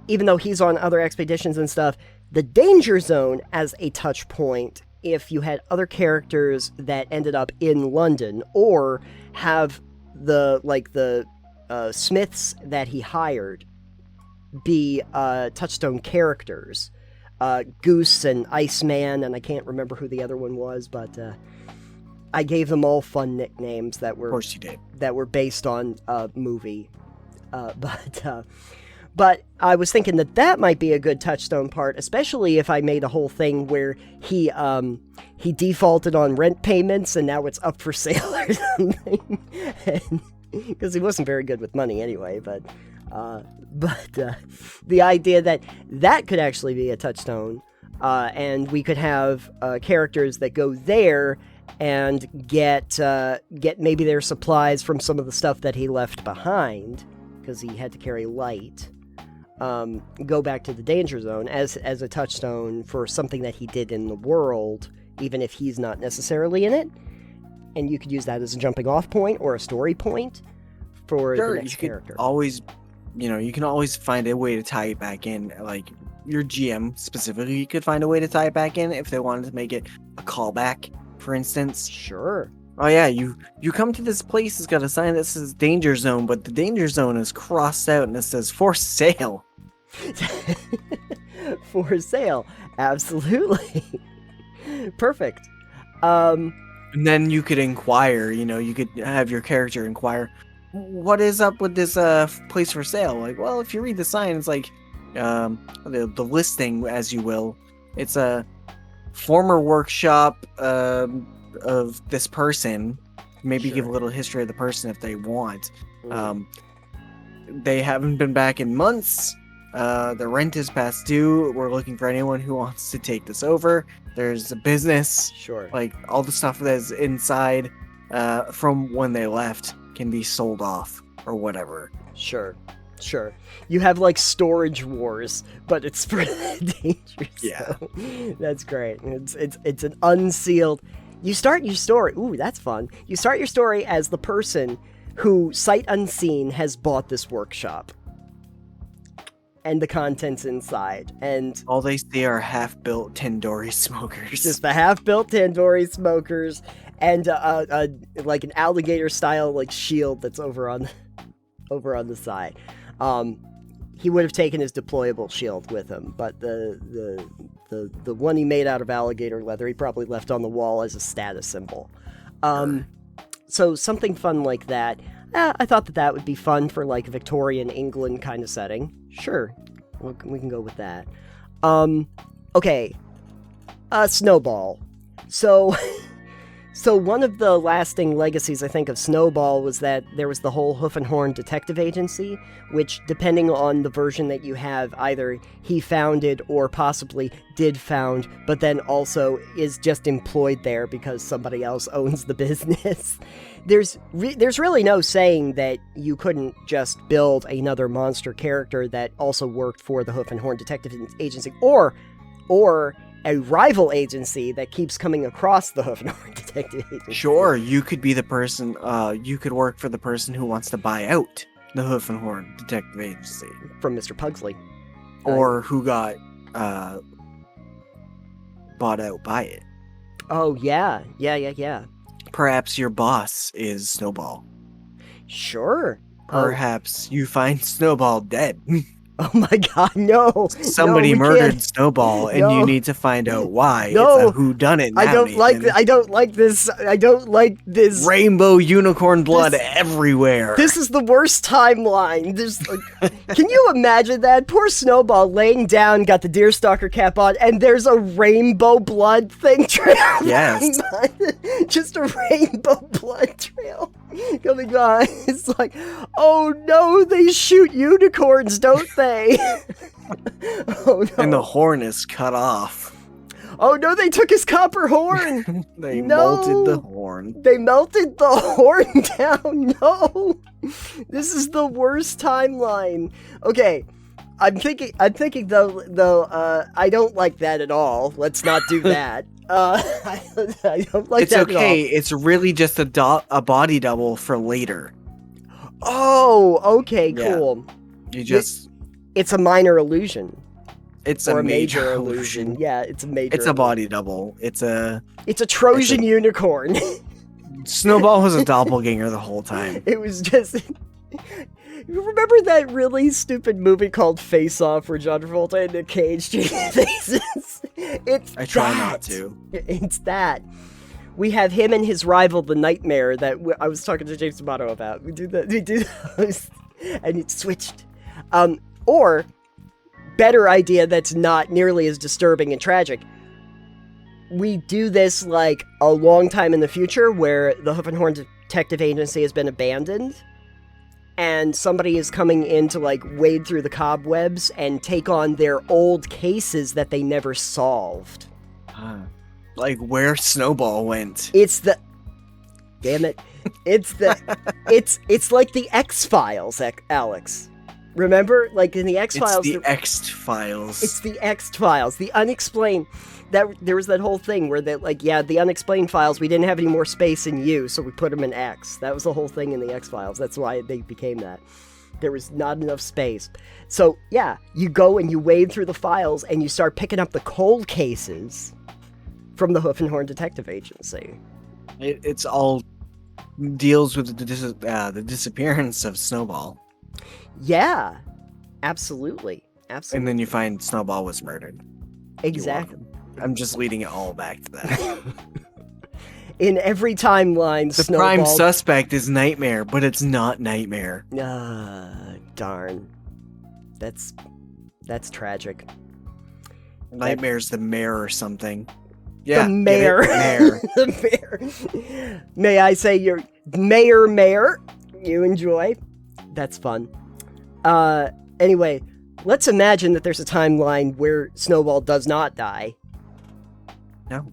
even though he's on other expeditions and stuff, the Danger Zone as a touch point if you had other characters that ended up in London, or have the smiths that he hired be touchstone characters. Goose and Iceman, and I can't remember who the other one was, but I gave them all fun nicknames that were, of course you did, that were based on a movie. But I was thinking that might be a good touchstone part, especially if I made a whole thing where he defaulted on rent payments and now it's up for sale or something. Because he wasn't very good with money anyway, but the idea that could actually be a touchstone, and we could have characters that go there and get maybe their supplies from some of the stuff that he left behind, because he had to carry light. Go back to the Danger Zone as a touchstone for something that he did in the world, even if he's not necessarily in it. And you could use that as a jumping off point or a story point for the next character. You can always find a way to tie it back in. Like your GM specifically could find a way to tie it back in if they wanted to make it a callback, for instance. Sure. Oh yeah, you come to this place, it's got a sign that says Danger Zone, but the Danger Zone is crossed out and it says for sale. For sale. Absolutely. Perfect. And then you could inquire, you could have your character inquire, what is up with this place for sale? Like, well, if you read the sign, it's like the listing, as you will. It's a former workshop of this person. Maybe give a little history of the person if they want. They haven't been back in months. The rent is past due. We're looking for anyone who wants to take this over. There's a business. Sure. Like, all the stuff that's inside from when they left can be sold off or whatever. Sure. You have like storage wars, but it's for the Danger Zone. Yeah. That's great. It's an unsealed. You start your story. Ooh, that's fun. You start your story as the person who, sight unseen, has bought this workshop. And the contents inside, and all they see are half-built tandoori smokers. Just the half-built tandoori smokers, and like an alligator-style like shield that's over on the side. He would have taken his deployable shield with him, but the one he made out of alligator leather he probably left on the wall as a status symbol. So something fun like that. I thought that would be fun for like a Victorian England kind of setting. Sure, we can go with that. Okay. Snowball. So one of the lasting legacies, I think, of Snowball was that there was the whole Hoof and Horn Detective Agency, which, depending on the version that you have, either he founded or possibly did found, but then also is just employed there because somebody else owns the business. There's really no saying that you couldn't just build another monster character that also worked for the Hoof and Horn Detective Agency, or a rival agency that keeps coming across the Hoof and Horn Detective Agency. Sure, you could be the person, you could work for the person who wants to buy out the Hoof and Horn Detective Agency. From Mr. Pugsley. Or who got, bought out by it. Oh, yeah. Yeah. Perhaps your boss is Snowball. Sure. Perhaps you find Snowball dead. Oh my god, no! Somebody murdered Snowball, and you need to find out why. No, it's a whodunit now, I don't like I don't like this. I don't like this. Rainbow unicorn blood everywhere. This is the worst timeline. Can you imagine that? Poor Snowball laying down, got the deerstalker cap on, and there's a rainbow blood thing trail. Yes. Just a rainbow blood trail coming on. It's like, oh no, they shoot unicorns, don't they? Oh no. And the horn is cut off. Oh no, they took his copper horn. They melted the horn. They melted the horn down. No. This is the worst timeline. Okay. I'm thinking though, I don't like that at all. Let's not do that. I don't like that at all. It's okay. It's really just a body double for later. Oh, okay, cool. Yeah. It's a minor illusion. It's a major illusion. Yeah, it's a major. It's a body double. It's a Trojan unicorn. Snowball was a doppelganger the whole time. It was just. You remember that really stupid movie called Face Off where John Travolta and Nick Cage changed faces? I try not to. It's that. We have him and his rival, the Nightmare, that I was talking to James D'Amato about. We do those, and it switched. Or, better idea that's not nearly as disturbing and tragic. We do this like a long time in the future where the Hoof and Horn Detective Agency has been abandoned. And somebody is coming in to, like, wade through the cobwebs and take on their old cases that they never solved. Like where Snowball went. Damn it. It's like the X-Files, Alex. Remember? Like in the X-Files. It's the X-Files. It's the X-Files. The unexplained. There was that whole thing where the unexplained files, we didn't have any more space in U, so we put them in X. That was the whole thing in the X-Files. That's why they became that. There was not enough space. So, yeah, you go and you wade through the files and you start picking up the cold cases from the Hoof and Horn Detective Agency. It's all deals with the disappearance of Snowball. Yeah, absolutely. And then you find Snowball was murdered. Exactly. I'm just leading it all back to that. In every timeline, the prime suspect is Nightmare, but it's not Nightmare. Darn. That's tragic. Nightmare's the mayor or something. Yeah, the mayor. Mayor. The mayor. May I say your mayor? You enjoy? That's fun. Anyway, let's imagine that there's a timeline where Snowball does not die. No.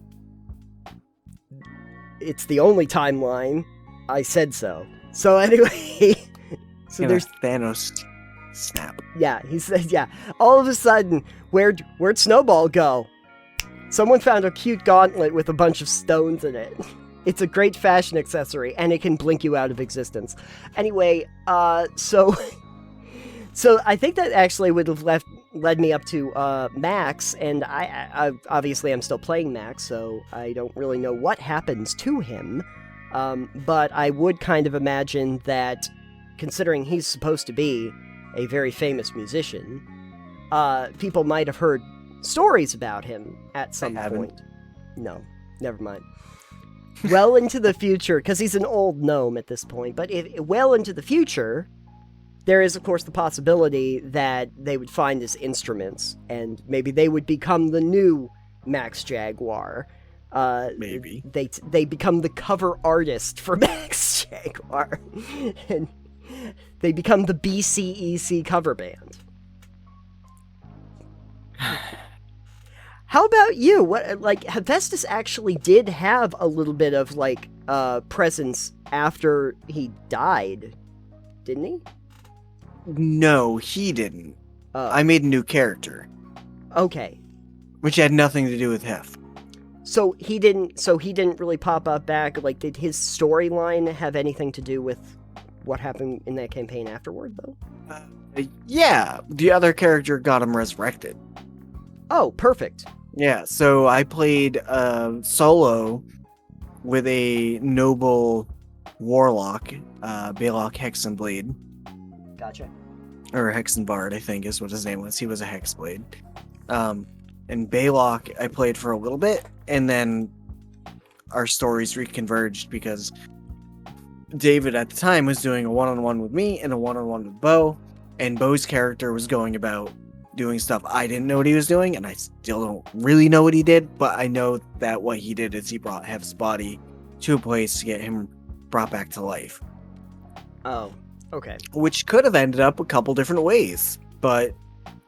It's the only timeline. I said so. So anyway, there's Thanos snap. Yeah, he said, yeah. All of a sudden, where'd Snowball go? Someone found a cute gauntlet with a bunch of stones in it. It's a great fashion accessory, and it can blink you out of existence. Anyway, so I think that actually would have led me up to Max, and I obviously I'm still playing Max, so I don't really know what happens to him, but I would kind of imagine that, considering he's supposed to be a very famous musician, people might have heard stories about him at some point. No, never mind. Well into the future, because he's an old gnome at this point, but well into the future, there is, of course, the possibility that they would find his instruments, and maybe they would become the new Max Jaguar. Maybe. They become the cover artist for Max Jaguar, and they become the BCEC cover band. How about you? What, like, Hephaestus actually did have a little bit of, like, presence after he died, didn't he? No, he didn't. Oh. I made a new character, Okay. which had nothing to do with Hef. So he didn't really pop up back. Like, did his storyline have anything to do with what happened in that campaign afterward, though? Yeah, the other character got him resurrected. Oh, perfect. Yeah, so I played solo with a noble warlock, Balok Hexenblade. Gotcha. Or Hexenbard, I think is what his name was. He was a Hexblade. And Balok I played for a little bit, and then our stories reconverged because David at the time was doing a one-on-one with me and a one-on-one with Bo, and Bo's character was going about doing stuff I didn't know what he was doing, and I still don't really know what he did, but I know that what he did is he brought Hef's body to a place to get him brought back to life. Oh, okay. Which could have ended up a couple different ways, but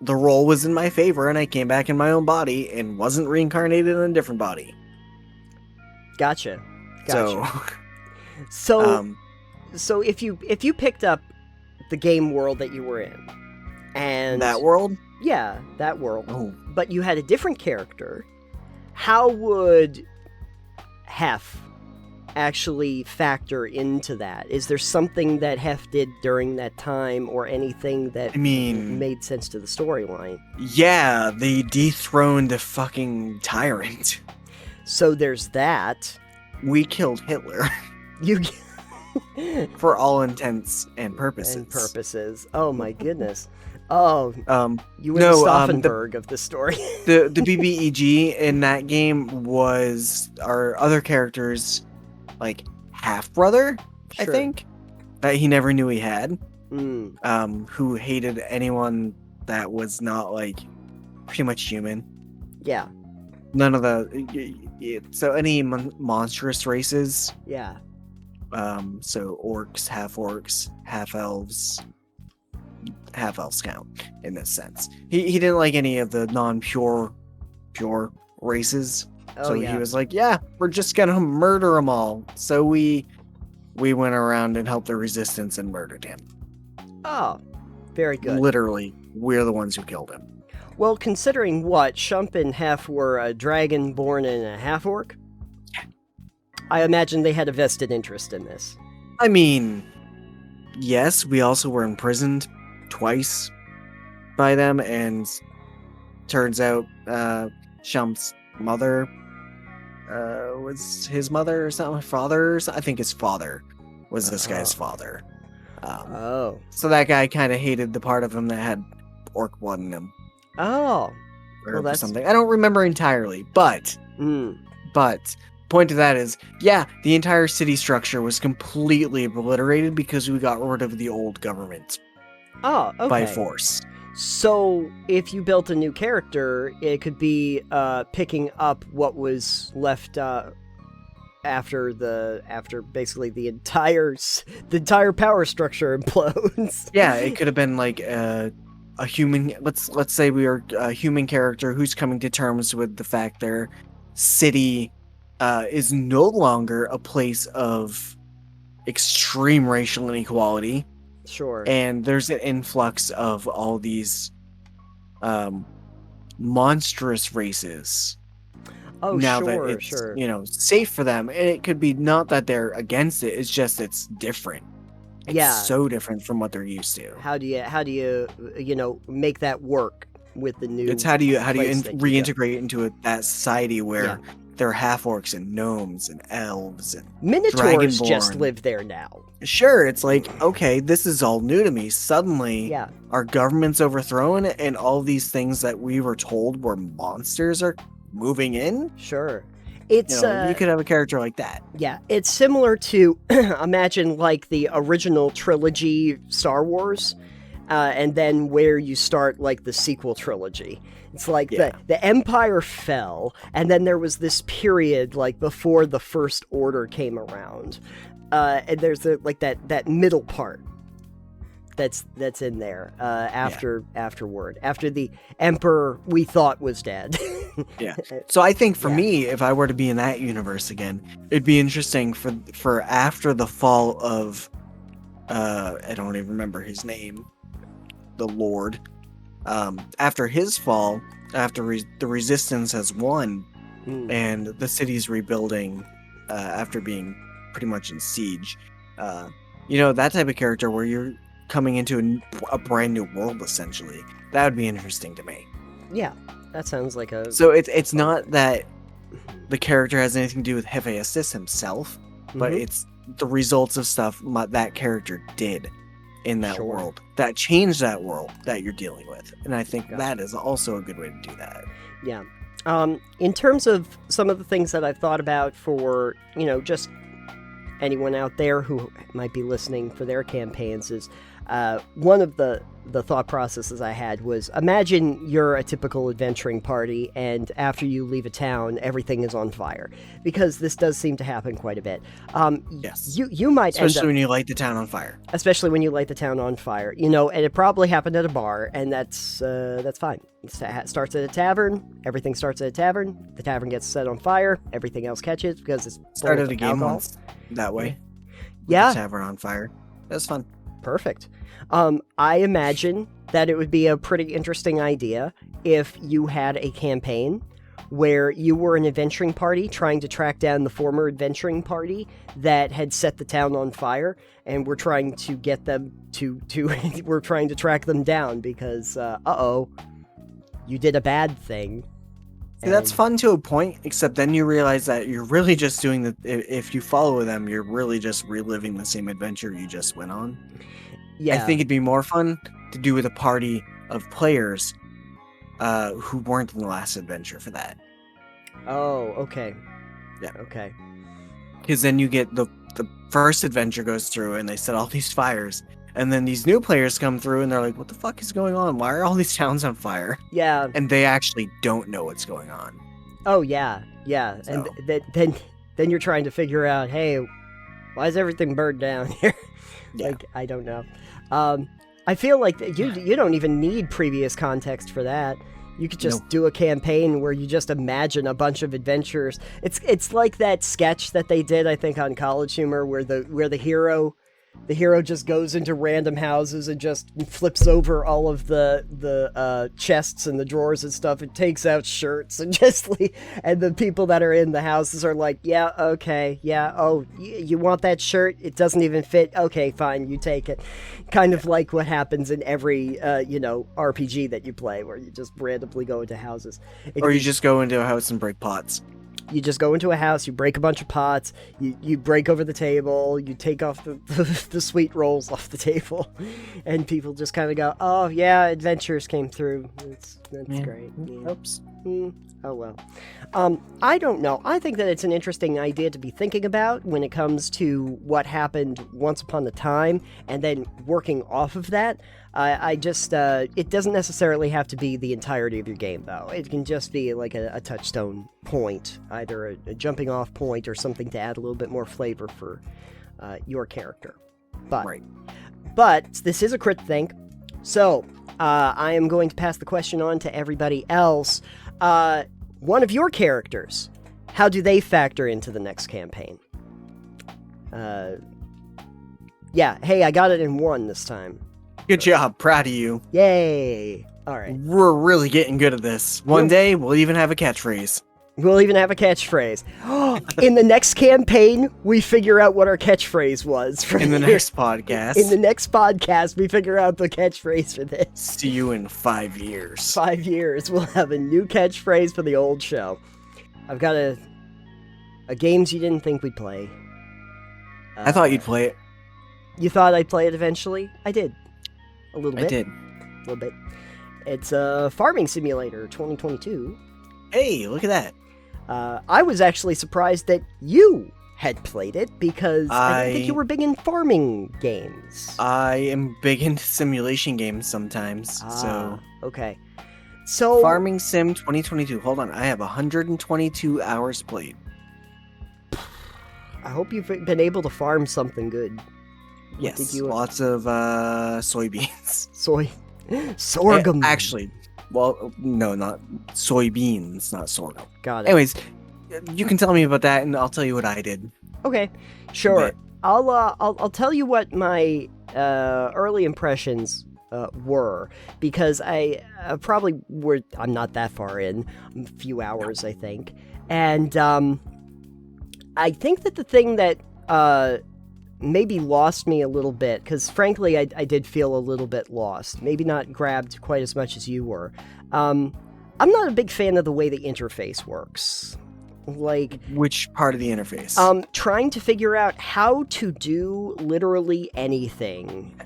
the role was in my favor, and I came back in my own body and wasn't reincarnated in a different body. Gotcha. So, So if you picked up the game world that you were in, and that world? Yeah, that world. Oh. But you had a different character, how would Hef actually factor into that? Is there something that Hef did during that time or anything that made sense to the storyline? Yeah, they dethroned a fucking tyrant. So there's that. We killed Hitler. You for all intents and purposes. Oh my goodness. Oh, you were no, the Stauffenberg of the story. the BBEG in that game was our other character's like half brother, Sure. I think, that he never knew he had. Mm. Who hated anyone that was not like pretty much human. Yeah. None of the so any monstrous races. Yeah. So orcs, half elves count in this sense. He didn't like any of the non-pure races. Oh, So yeah. he was like, yeah, we're just gonna murder them all. So we went around and helped the resistance and murdered him. Oh, very good. Literally, we're the ones who killed him. Well, considering what, Shump and Hef were a dragonborn and a half-orc, I imagine they had a vested interest in this. I mean, yes, we also were imprisoned twice by them, and turns out Shump's mother was his mother or something. I think his father was this guy's father. So that guy kind of hated the part of him that had orc blood in him. Oh. Or Well, that's... something. I don't remember entirely, but point of that is, yeah, the entire city structure was completely obliterated because we got rid of the old government. Oh, okay. By force. So, if you built a new character, it could be picking up what was left after basically the entire power structure implodes. Yeah, it could have been like a human. Let's say we are a human character who's coming to terms with the fact their city is no longer a place of extreme racial inequality. Sure. And there's an influx of all these monstrous races. Oh, now sure, that it's, safe for them. And it could be not that they're against it, it's just it's different. It's so different from what they're used to. How do you make that work with the new? It's how do you reintegrate into that society where there are half orcs and gnomes and elves and Minotaurs dragonborn. just live there now. Sure, it's like, okay, this is all new to me. Suddenly, our government's overthrown, and all these things that we were told were monsters are moving in. Sure. It's you could have a character like that. Yeah, it's similar to imagine like the original trilogy Star Wars, and then where you start like the sequel trilogy. It's like the Empire fell, and then there was this period like before the First Order came around, and there's that middle part that's in there afterward, after the Emperor we thought was dead. Yeah. So I think for me, if I were to be in that universe again, it'd be interesting for after the fall of I don't even remember his name, the Lord. After his fall, after the Resistance has won, and the city's rebuilding after being pretty much in siege, that type of character where you're coming into a brand new world, essentially. That would be interesting to me. Yeah, that sounds like a... So it's not that the character has anything to do with Hephaestus himself, but it's the results of stuff that character did in that world that changed that world that you're dealing with. And I think that is also a good way to do that. Yeah. In terms of some of the things that I've thought about for, just anyone out there who might be listening for their campaigns is one of the thought processes I had was, imagine you're a typical adventuring party, and after you leave a town, everything is on fire. Because this does seem to happen quite a bit. Yes. You might especially when you light the town on fire. Especially when you light the town on fire. And it probably happened at a bar, and that's fine. It starts at a tavern. Everything starts at a tavern. The tavern gets set on fire. Everything else catches because it's started a game once that way. Yeah. The tavern on fire. That's fun. Perfect. I imagine that it would be a pretty interesting idea if you had a campaign where you were an adventuring party trying to track down the former adventuring party that had set the town on fire, and we're trying to get them we're trying to track them down because, you did a bad thing. See, that's fun to a point, except then you realize that you're really just doing if you follow them, you're really just reliving the same adventure you just went on. Yeah. I think it'd be more fun to do with a party of players who weren't in the last adventure for that. Oh, okay. Yeah. Okay. Because then you get the first adventure goes through and they set all these fires, and then these new players come through and they're like, what the fuck is going on? Why are all these towns on fire? Yeah. And they actually don't know what's going on. Oh, yeah. Yeah. So. And then you're trying to figure out, hey, why is everything burned down here? Yeah. I don't know. I feel like you don't even need previous context for that. You could just do a campaign where you just imagine a bunch of adventures. It's like that sketch that they did, I think, on College Humor, where the hero just goes into random houses and just flips over all of the chests and the drawers and stuff and takes out shirts and and the people that are in the houses are like, yeah, okay, yeah, oh, you want that shirt? It doesn't even fit. Okay, fine, you take it. Kind of like what happens in every, RPG that you play, where you just randomly go into houses. Or you just go into a house and break pots. You just go into a house, you break a bunch of pots, you break over the table, you take off the sweet rolls off the table, and people just kind of go, oh, yeah, adventures came through. That's great. Yeah. Oops. Oh, well. I don't know. I think that it's an interesting idea to be thinking about when it comes to what happened once upon a time, and then working off of that. It doesn't necessarily have to be the entirety of your game, though. It can just be like a touchstone point, either a jumping off point or something to add a little bit more flavor for your character. But this is a crit think, so I am going to pass the question on to everybody else. One of your characters, how do they factor into the next campaign? Yeah, hey, I got it in 1 this time. Good job. Proud of you. Yay. All right. We're really getting good at this. One day, we'll even have a catchphrase. We'll even have a catchphrase. In the next campaign, we figure out what our catchphrase was. In the next podcast. In the next podcast, we figure out the catchphrase for this. See you in 5 years. 5 years. We'll have a new catchphrase for the old show. I've got a games you didn't think we'd play. I thought you'd play it. You thought I'd play it eventually? I did. A little bit. I did. A little bit. It's Farming Simulator 2022. Hey, look at that. I was actually surprised that you had played it because I didn't think you were big in farming games. I am big into simulation games sometimes. So okay. So Farming Sim 2022. Hold on, I have 122 hours played. I hope you've been able to farm something good. Yes, lots of soybeans. Sorghum. Actually, well, no, not soybeans, not sorghum. Got it. Anyways, you can tell me about that, and I'll tell you what I did. Okay, sure. But I'll tell you what my early impressions were, because I probably were. I'm not that far in, a few hours, I think, and I think that the thing that maybe lost me a little bit, because frankly I did feel a little bit lost, maybe not grabbed quite as much as you were. I'm not a big fan of the way the interface works. Like, which part of the interface? Trying to figure out how to do literally anything.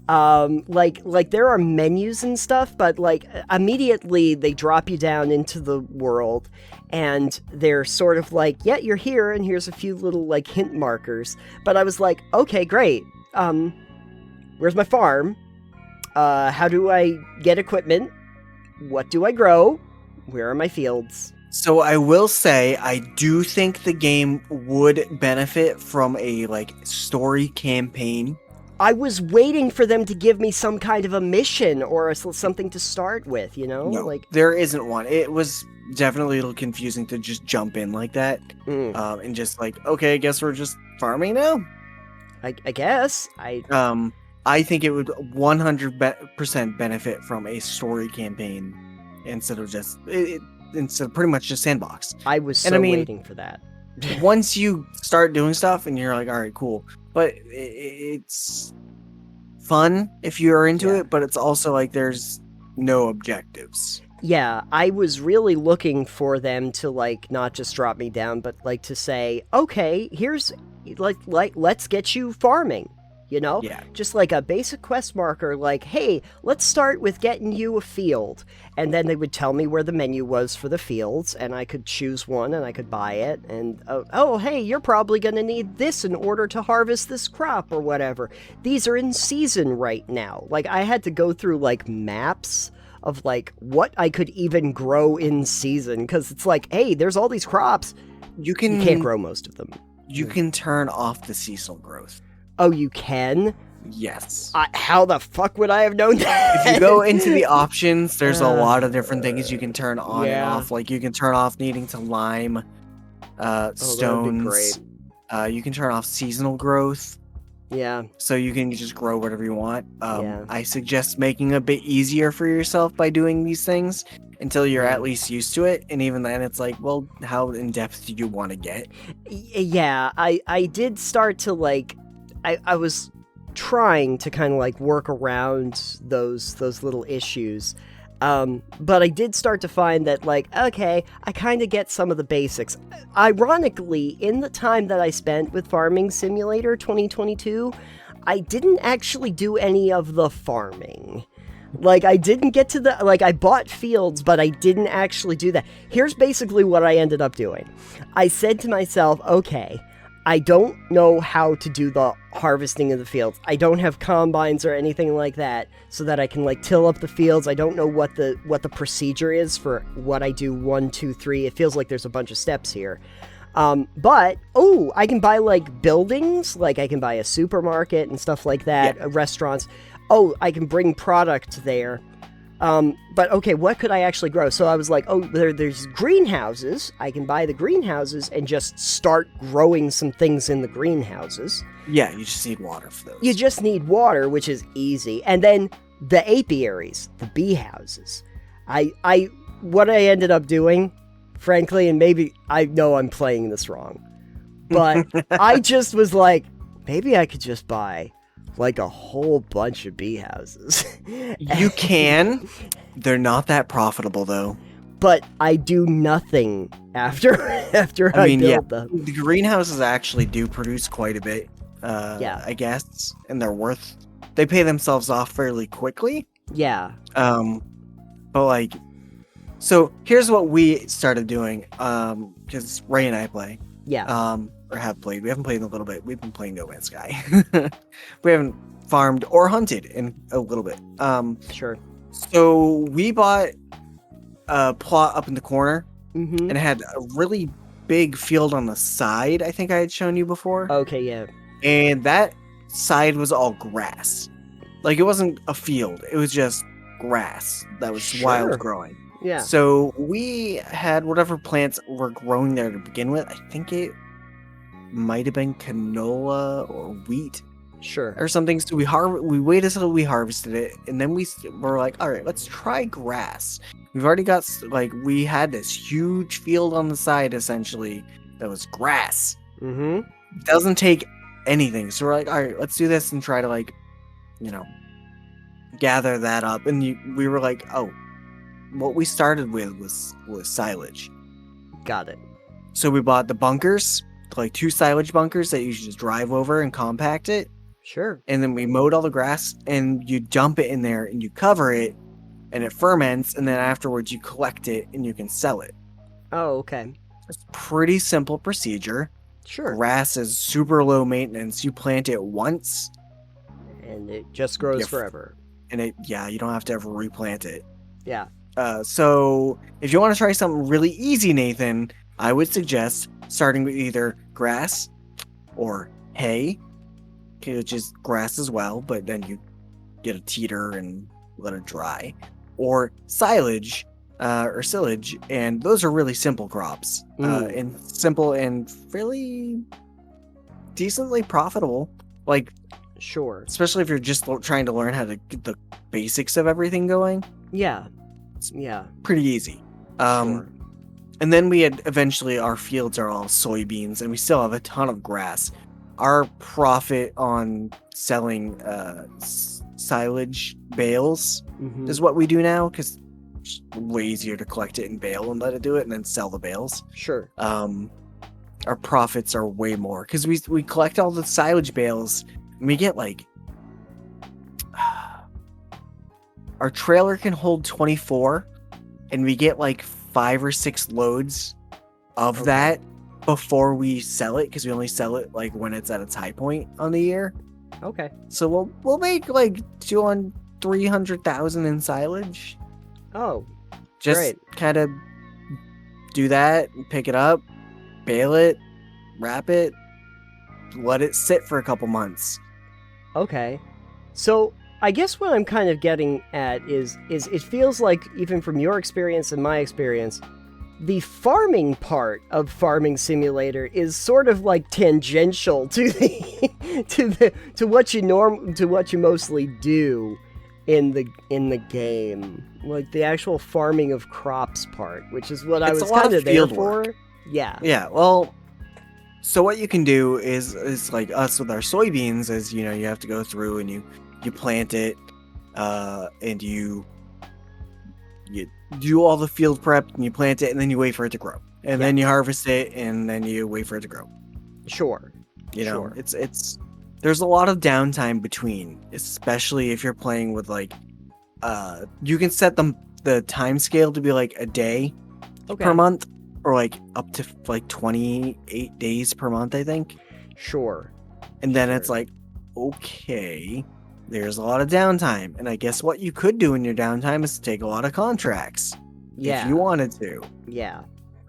Like there are menus and stuff, but like immediately they drop you down into the world and they're sort of like, yeah, you're here and here's a few little like hint markers. But I was like, okay, great. Where's my farm? How do I get equipment? What do I grow? Where are my fields? So I will say, I do think the game would benefit from a like story campaign. I was waiting for them to give me some kind of a mission or something to start with, you know? No, like there isn't one. It was definitely a little confusing to just jump in like that. And just like, okay, I guess we're just farming now? I guess. I think it would 100% benefit from a story campaign instead of just... instead of pretty much just sandbox. I was waiting for that. Once you start doing stuff and you're like, all right, cool. But it's fun if you're into it, but it's also like there's no objectives. Yeah, I was really looking for them to like not just drop me down, but like to say, okay, here's like let's get you farming. You know? Yeah. Just like a basic quest marker, like, hey, let's start with getting you a field. And then they would tell me where the menu was for the fields, and I could choose one and I could buy it. And, oh, hey, you're probably going to need this in order to harvest this crop or whatever. These are in season right now. Like, I had to go through, like, maps of, like, what I could even grow in season. Because it's like, hey, there's all these crops. You can't grow most of them. You can turn off the seasonal growth. Oh, you can? Yes. How the fuck would I have known that? If you go into the options, there's a lot of different things you can turn on and off. Like, you can turn off needing to lime stones. Great. You can turn off seasonal growth. Yeah. So you can just grow whatever you want. I suggest making it a bit easier for yourself by doing these things until you're at least used to it. And even then, it's like, well, how in-depth do you want to get? Yeah, I did start to, like... I was trying to kind of like work around those little issues, but I did start to find that like, okay, I kind of get some of the basics. Ironically, in the time that I spent with Farming Simulator 2022, I didn't actually do any of the farming. Like, I didn't get to the... Like, I bought fields, but I didn't actually do that. Here's basically what I ended up doing. I said to myself, okay... I don't know how to do the harvesting of the fields. I don't have combines or anything like that so that I can like till up the fields. I don't know what the procedure is for what I do 1, 2, 3. It feels like there's a bunch of steps here. But I can buy like buildings, like I can buy a supermarket and stuff like that, restaurants. I can bring product there. But okay, what could I actually grow? So I was like, there's greenhouses. I can buy the greenhouses and just start growing some things in the greenhouses. Yeah, you just need water for those. You just need water, which is easy. And then the apiaries, the bee houses. What I ended up doing, frankly, and maybe I know I'm playing this wrong, but I just was like, maybe I could just buy like a whole bunch of bee houses. You can. They're not that profitable though. But I do nothing after I build them. The greenhouses actually do produce quite a bit. I guess, and they pay themselves off fairly quickly. Yeah. But like, So here's what we started doing. Because Ray and I play. Yeah. Or have played. We haven't played in a little bit. We've been playing No Man's Sky. We haven't farmed or hunted in a little bit. Sure. So we bought a plot up in the corner, Mm-hmm. and it had a really big field on the side. I think I had shown you before. Okay, yeah. And that side was all grass. Like, it wasn't a field. It was just grass that was Sure. wild growing. Yeah. So we had whatever plants were growing there to begin with. I think it might have been canola or wheat Sure. or something. So we waited until we harvested it, and then we were like, all right, let's try grass. We've already got, like, we had this huge field on the side essentially that was grass. Mm-hmm. Doesn't take anything. So we're like, all right, let's do this and try to, like, gather that up. And we were like, oh, what we started with was silage. Got it. So we bought the bunkers, like 2 silage bunkers that you just drive over and compact it. Sure. And then we mowed all the grass, and you dump it in there and you cover it, and it ferments, and then afterwards you collect it and you can sell it. Oh, okay. It's a pretty simple procedure. Sure. Grass is super low maintenance. You plant it once, And it just grows Yeah. forever. and you don't have to ever replant it. Yeah. So if you want to try something really easy, Nathan, I would suggest starting with either grass or hay, which is grass as well, but then you get a teeter and let it dry, or silage, or silage, and those are really simple crops, and simple and fairly decently profitable. Like, Sure. especially if you're just trying to learn how to get the basics of everything going, Yeah. Yeah. pretty easy. Sure. And then we had eventually our fields are all soybeans, and we still have a ton of grass. Our profit on selling silage bales Mm-hmm. is what we do now, because it's way easier to collect it in bale and let it do it, and then sell the bales. Sure. Our profits are way more because we collect all the silage bales, and we get like our trailer can hold 24, and we get like 5 or 6 loads of Okay. that before we sell it, because we only sell it like when it's at its high point on the year. Okay. So we'll make like 300,000 in silage. Oh, Just Great. kind of do that, pick it up, bale it, wrap it, let it sit for a couple months. okay. So I guess what I'm kind of getting at is it feels like, even from your experience and my experience, the farming part of Farming Simulator is sort of like tangential to the to what you mostly do in the game, like the actual farming of crops part, which is what I It's a was lot kind of of there field for. work. Yeah. Yeah, well, so what you can do is like us with our soybeans is, you have to go through and you plant it, and you do all the field prep, and you plant it, and then you wait for it to grow, and then you harvest it, and then you wait for it to grow. Sure. Sure. It's there's a lot of downtime between, especially if you're playing with like you can set the time scale to be like a day Okay. per month, or like up to like 28 days per month, I think. Sure. And then it's Sure. like, okay, there's a lot of downtime, and I guess what you could do in your downtime is take a lot of contracts Yeah. if you wanted to. Yeah.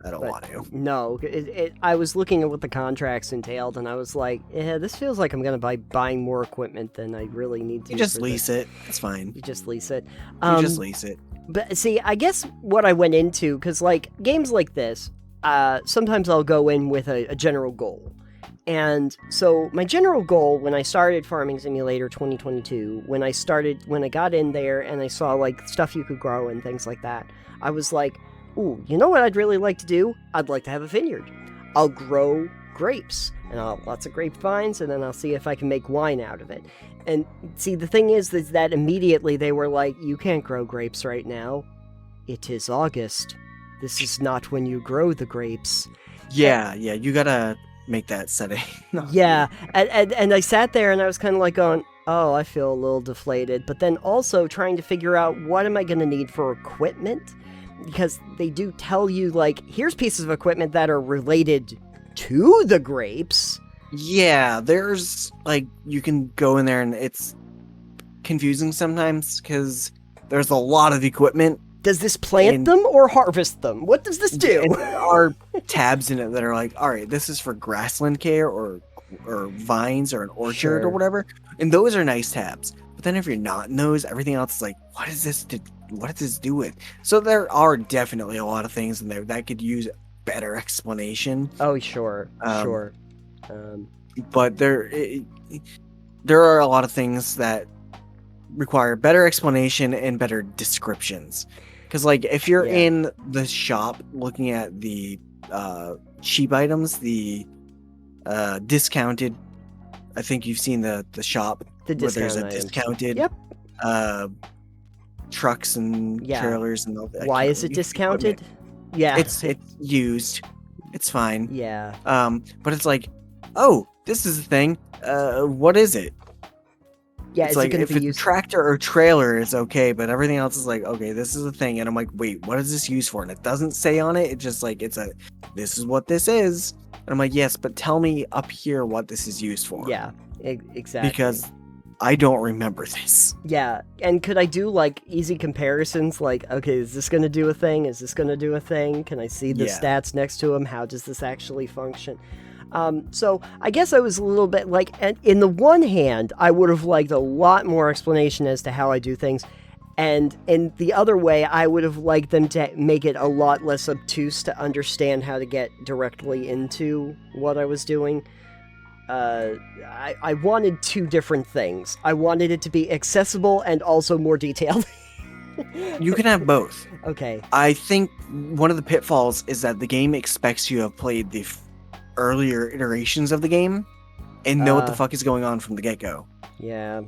I don't But want to. No, I was looking at what the contracts entailed, and I was like, yeah, this feels like I'm going to be buying more equipment than I really need to. You just lease it. It's fine. You just lease it. You just lease it. But see, I guess what I went into, because like games like this, sometimes I'll go in with a general goal. And so my general goal when I started Farming Simulator 2022, when I got in there and I saw like stuff you could grow and things like that, I was like, ooh, you know what I'd really like to do? I'd like to have a vineyard. I'll grow grapes, and I'll have lots of grapevines, and then I'll see if I can make wine out of it. And see, the thing is that immediately they were like, you can't grow grapes right now. It is August. This is not when you grow the grapes. Yeah, you gotta make that setting. Yeah, and I sat there and I was kind of like going, oh, I feel a little deflated. But then also trying to figure out what am I going to need for equipment. because they do tell you, like, here's pieces of equipment that are related to the grapes. Yeah, there's, like, you can go in there and it's confusing sometimes because there's a lot of equipment. Does this plant them or harvest them? What does this do? And there are tabs in it that are like, all right, this is for grassland care or vines or an orchard or whatever. And those are nice tabs. But then if you're not in those, everything else is like, what does this do with? So there are definitely a lot of things in there that could use better explanation. Oh, sure. But there are a lot of things that require better explanation and better descriptions. Because, like, if you're in the shop looking at the cheap items, the discounted, I think you've seen the shop where there's a discounted trucks and trailers and all that. Why is it discounted? Yeah, it's used. It's fine. Yeah. But it's like, oh, this is a thing. What is it? Yeah, it's like if a tractor or trailer is okay, but everything else is like, okay, this is a thing, and I'm like, wait, what is this used for? And it doesn't say on it. It's just like this is what this is, and I'm like, yes, but tell me up here what this is used for. Yeah, exactly. Because I don't remember this. Yeah, and could I do like easy comparisons? Like, okay, is this going to do a thing? Is this going to do a thing? Can I see the stats next to them? How does this actually function? So I guess I was a little bit like, in the one hand, I would have liked a lot more explanation as to how I do things. And in the other way, I would have liked them to make it a lot less obtuse to understand how to get directly into what I was doing. I wanted two different things. I wanted it to be accessible and also more detailed. You can have both. Okay. I think one of the pitfalls is that the game expects you to have played the earlier iterations of the game and know what the fuck is going on from the get-go. Yeah.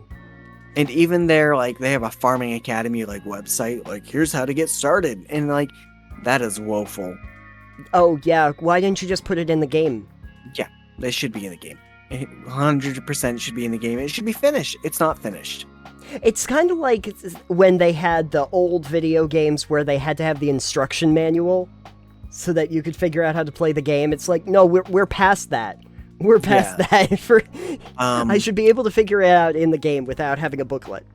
And even there, like, they have a farming academy, like, website, like, here's how to get started. And, like, that is woeful. Oh, yeah. Why didn't you just put it in the game? Yeah, they should be in the game. 100% should be in the game. It should be finished. It's not finished. It's kind of like when they had the old video games where they had to have the instruction manual so that you could figure out how to play the game. It's like, no, we're past that. We're past that. I should be able to figure it out in the game without having a booklet.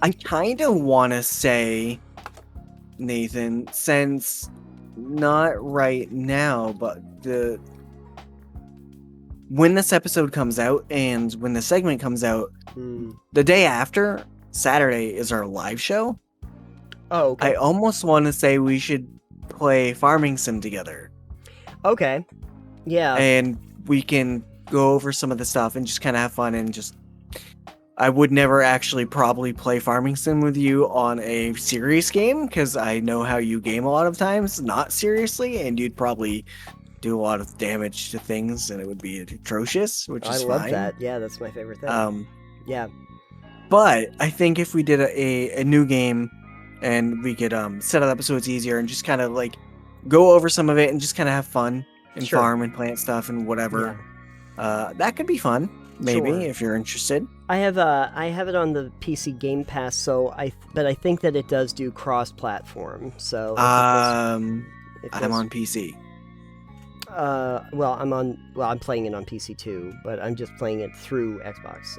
I kind of want to say, Nathan, since not right now, but when this episode comes out and when the segment comes out, the day after, Saturday, is our live show. Oh, okay. I almost want to say we should play Farming Sim together. Okay. Yeah. And we can go over some of the stuff and just kind of have fun and just... I would never actually probably play Farming Sim with you on a serious game because I know how you game a lot of times, not seriously, and you'd probably do a lot of damage to things and it would be atrocious, which is fine. I love that. Yeah, that's my favorite thing. Yeah. But I think if we did a new game and we could set up episodes easier and just kind of like go over some of it and just kind of have fun and farm and plant stuff and whatever, that could be fun. Maybe if you're interested. I have it on the PC Game Pass, but I think that it does do cross-platform. So I'm on PC. I'm playing it on PC too, but I'm just playing it through Xbox,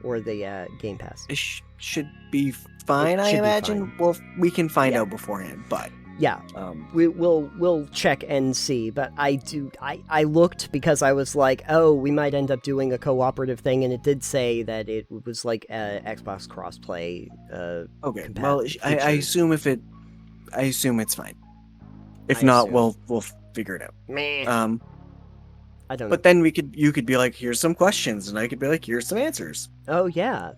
or the Game Pass. It should be fine, I imagine. Well, we can find out beforehand, but yeah, we'll check and see. But I looked because I was like, oh, we might end up doing a cooperative thing, and it did say that it was like Xbox crossplay. Okay, well, I assume it's fine. If not, we'll figure it out. Meh. I don't know. But then you could be like, here's some questions, and I could be like, here's some answers. Oh yeah,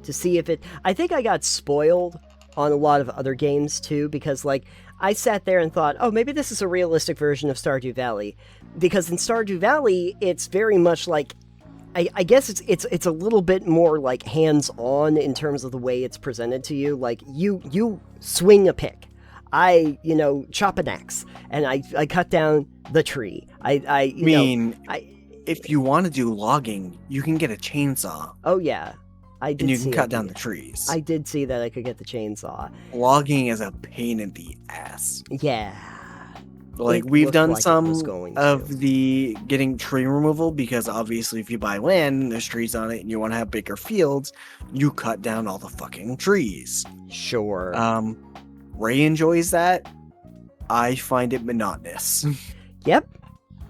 to see if I think I got spoiled on a lot of other games too, because like I sat there and thought, oh, maybe this is a realistic version of Stardew Valley, because in Stardew Valley it's very much like I guess it's a little bit more like hands-on in terms of the way it's presented to you. Like you swing a pick. I chop an axe and I cut down the tree. If you want to do logging, you can get a chainsaw. Oh yeah, I did and you see can it. cut down the trees. I did see that I could get the chainsaw. Logging is a pain in the ass. Yeah. Like, It we've looked done like it some was going of to. the getting tree removal, because obviously if you buy land and there's trees on it and you want to have bigger fields, you cut down all the fucking trees. Sure. Ray enjoys that. I find it monotonous. Yep.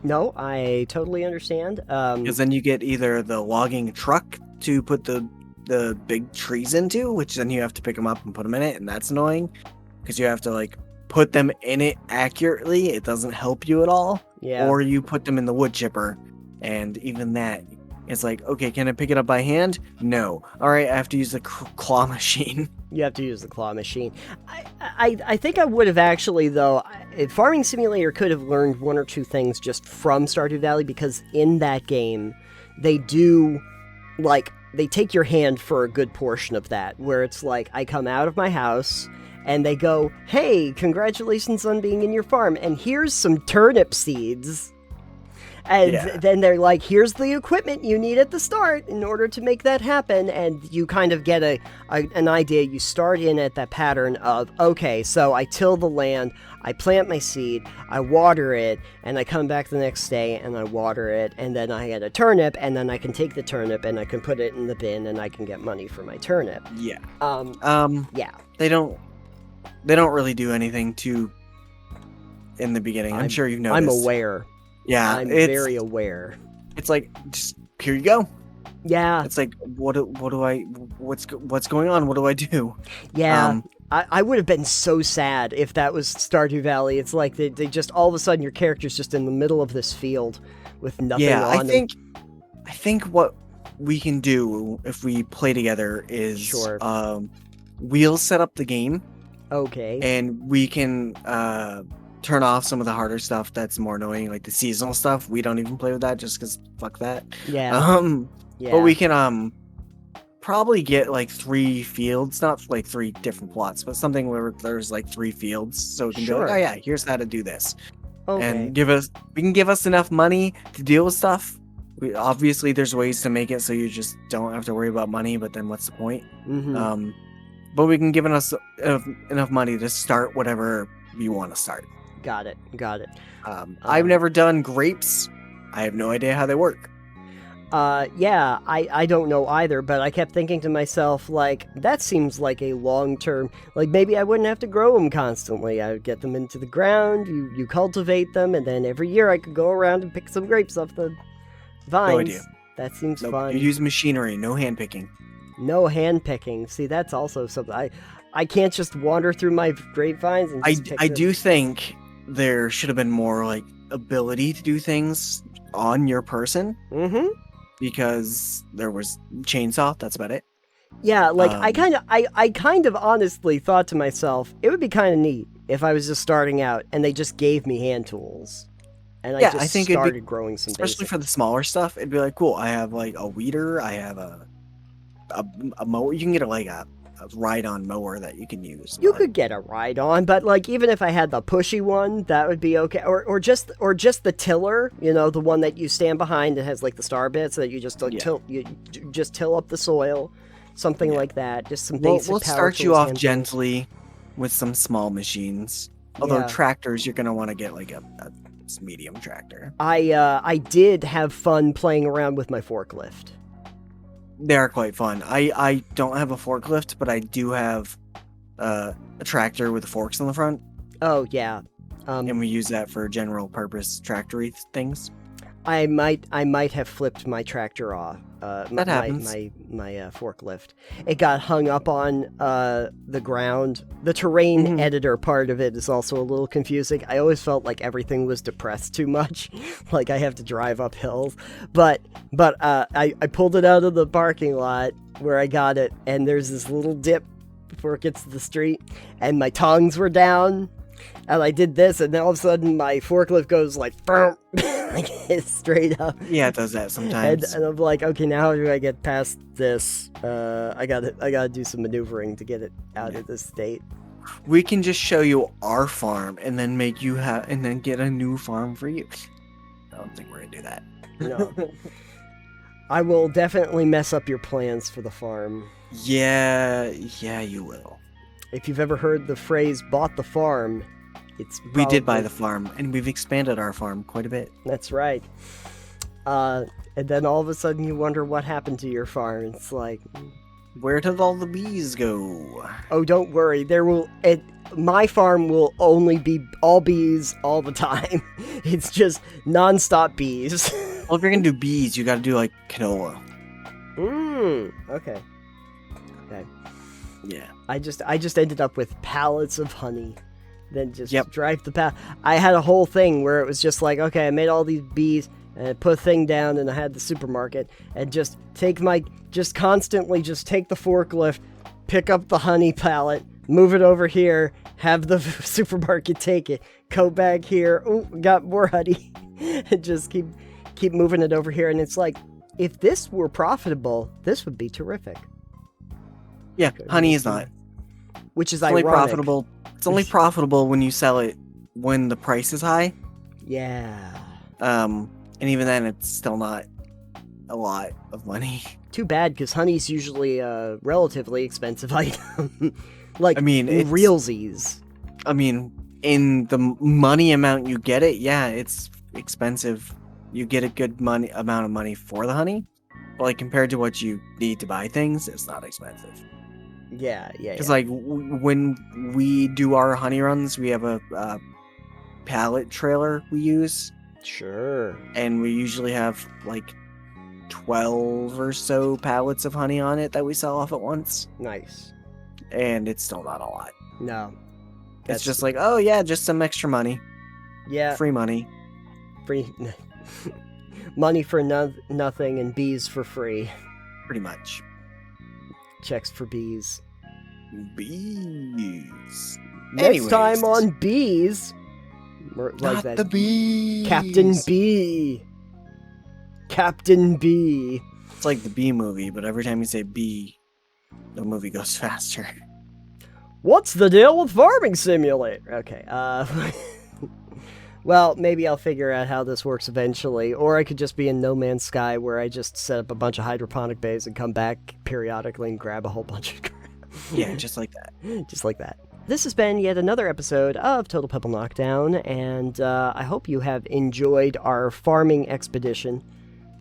No, I totally understand. Because then you get either the logging truck to put the big trees into, which then you have to pick them up and put them in it, and that's annoying. Because you have to, like, put them in it accurately. It doesn't help you at all. Yeah. Or you put them in the wood chipper, and even that, it's like, okay, can I pick it up by hand? No. All right, I have to use the claw machine. You have to use the claw machine. I think I would have actually, though. Farming Simulator could have learned one or two things just from Stardew Valley, because in that game, they do, like, they take your hand for a good portion of that, where it's like, I come out of my house, and they go, hey, congratulations on being in your farm, and here's some turnip seeds. And then they're like, here's the equipment you need at the start in order to make that happen. And you kind of get an idea. You start in at that pattern of, okay, so I till the land, I plant my seed, I water it, and I come back the next day and I water it, and then I get a turnip, and then I can take the turnip and I can put it in the bin and I can get money for my turnip. Yeah. Yeah. They don't really do anything to in the beginning. I'm sure you've noticed. I'm aware. Yeah, I'm very aware. It's like, just here you go. Yeah. It's like, what's going on? What do I do? Yeah. I would have been so sad if that was Stardew Valley. It's like they just, all of a sudden your character's just in the middle of this field with nothing on them. I think what we can do if we play together is we'll set up the game. Okay. And we can turn off some of the harder stuff that's more annoying, like the seasonal stuff. We don't even play with that just because fuck that. Yeah. But we can probably get like 3 fields, not like 3 different plots, but something where there's like 3 fields, so we can go, oh yeah, here's how to do this. Okay. And we can give us enough money to deal with stuff. Obviously there's ways to make it so you just don't have to worry about money, but then what's the point? Mm-hmm. But we can give us enough money to start whatever you want to start. Got it. I've never done grapes. I have no idea how they work. Yeah, I don't know either, but I kept thinking to myself, like, that seems like a long-term, like, maybe I wouldn't have to grow them constantly. I would get them into the ground, you cultivate them, and then every year I could go around and pick some grapes off the vines. No idea. That seems fun. You use machinery, no hand picking. No hand picking. See, that's also something. I can't just wander through my grapevines and just pick I them. do think there should have been more, like, ability to do things on your person. Mm-hmm. Because there was chainsaw, that's about it. Yeah, like, I kind of honestly thought to myself, it would be kind of neat if I was just starting out and they just gave me hand tools. And I think started growing some especially basic. for the smaller stuff, it'd be like, cool, I have like a weeder, I have a mower. You can get a ride-on mower that you can use. You could get a ride-on, but like even if I had the pushy one, that would be okay. Or just the tiller, the one that you stand behind that has like the star bits so that you just till up the soil, something like that. Just some basic. We'll power start you tools, off hand gently with some small machines. Although tractors, you're gonna want to get like a medium tractor. I did have fun playing around with my forklift. They are quite fun. I don't have a forklift, but I do have a tractor with the forks on the front. Oh, yeah. And we use that for general purpose tractory things. I might have flipped my tractor off. That happens. My forklift. It got hung up on the ground. The terrain editor part of it is also a little confusing. I always felt like everything was depressed too much, like I have to drive up hills. But I pulled it out of the parking lot where I got it, and there's this little dip before it gets to the street, and my tongs were down. And I did this, and then all of a sudden my forklift goes like, like straight up. Yeah, it does that sometimes. And I'm like, okay, now how do I get past this? I gotta do some maneuvering to get it out of this state. We can just show you our farm, and then and then get a new farm for you. I don't think we're gonna do that. No. I will definitely mess up your plans for the farm. Yeah, you will. If you've ever heard the phrase "bought the farm," it's We did buy probably- the farm, and we've expanded our farm quite a bit. That's right. And then all of a sudden you wonder what happened to your farm. It's like, Where did all the bees go? oh, don't worry. My farm will only be all bees all the time. It's just nonstop bees. Well, if you're gonna do bees, you gotta do like canola. Okay. Yeah. I just ended up with pallets of honey. Then just Yep. drive the I had a whole thing where it was just like, okay, I made all these bees and I put a thing down and I had the supermarket and just constantly take the forklift, pick up the honey pallet, move it over here, have the supermarket take it, go back here, oh, got more honey, and just keep moving it over here. And it's like, if this were profitable, this would be terrific. Yeah, honey is not. Which is It's only ironic. profitable. It's only profitable when you sell it when the price is high. Yeah. And even then, it's still not a lot of money. Too bad, because honey's usually a relatively expensive item. Like, I mean, it's- realsies. I mean, in the money amount you get it, yeah, it's expensive. You get a good amount of money for the honey, but like compared to what you need to buy things, it's not expensive. Yeah. Because like when we do our honey runs, we have a pallet trailer we use, Sure. and we usually have like 12 or so pallets of honey on it that we sell off at once, Nice. and it's still not a lot. No. It's just like, oh yeah, just some extra money, Yeah, free money. free. Money for nothing and bees for free. Pretty much. Checks for bees. Bees. Next time on Bees. Like Not that. the bees. Captain B. Captain B. It's like the bee movie, but every time you say bee, the movie goes faster. What's the deal with Farming Simulator? Okay, well, maybe I'll figure out how this works eventually, or I could just be in No Man's Sky where I just set up a bunch of hydroponic bays and come back periodically and grab a whole bunch of crap. Yeah, just like that. Just like that. This has been yet another episode of Total Pebble Knockdown, and I hope you have enjoyed our farming expedition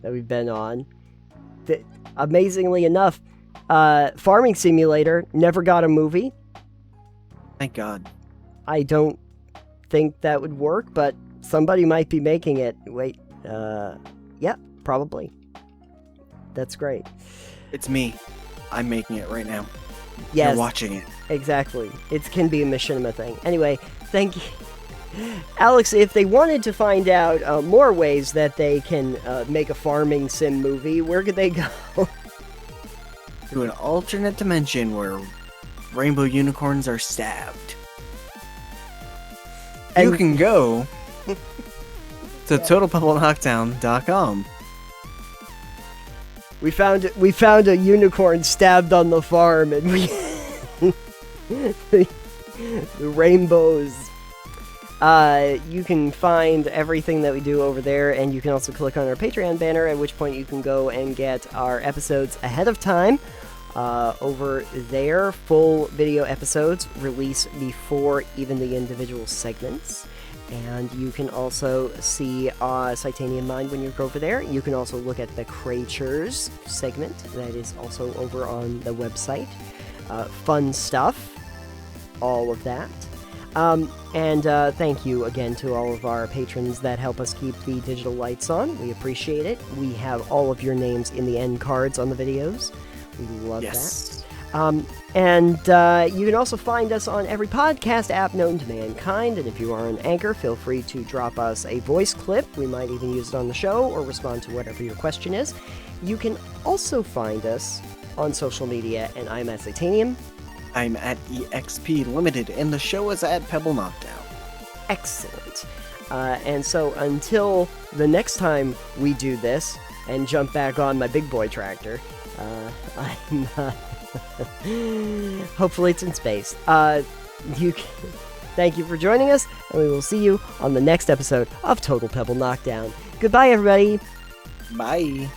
that we've been on. Amazingly enough, Farming Simulator never got a movie. Thank God. I don't think that would work, but somebody might be making it. Wait, yeah, probably. That's great. It's me. I'm making it right now. Yes, You're watching it. exactly. It can be a machinima thing. Anyway, thank you. Alex, if they wanted to find out more ways that they can make a farming sim movie, where could they go? To an alternate dimension where rainbow unicorns are stabbed. And- You can go to TotalPebbleKnockdown.com. We found a unicorn stabbed on the farm, and we the rainbows. You can find everything that we do over there, and you can also click on our Patreon banner, at which point you can go and get our episodes ahead of time. Over there, full video episodes release before even the individual segments. And you can also see Titanium Mind when you go over there. You can also look at the Creatures segment that is also over on the website. Fun stuff, all of that. And thank you again to all of our patrons that help us keep the digital lights on. We appreciate it. We have all of your names in the end cards on the videos. We love that. And you can also find us on every podcast app known to mankind. And if you are on Anchor, feel free to drop us a voice clip. We might even use it on the show or respond to whatever your question is. You can also find us on social media, and I'm at Titanium. I'm at EXP Limited, and the show is at Pebble Knockdown. Excellent. And so until the next time we do this and jump back on my big boy tractor, I'm hopefully it's in space. Thank you for joining us, and we will see you on the next episode of Total Pebble Knockdown. Goodbye, everybody. Bye.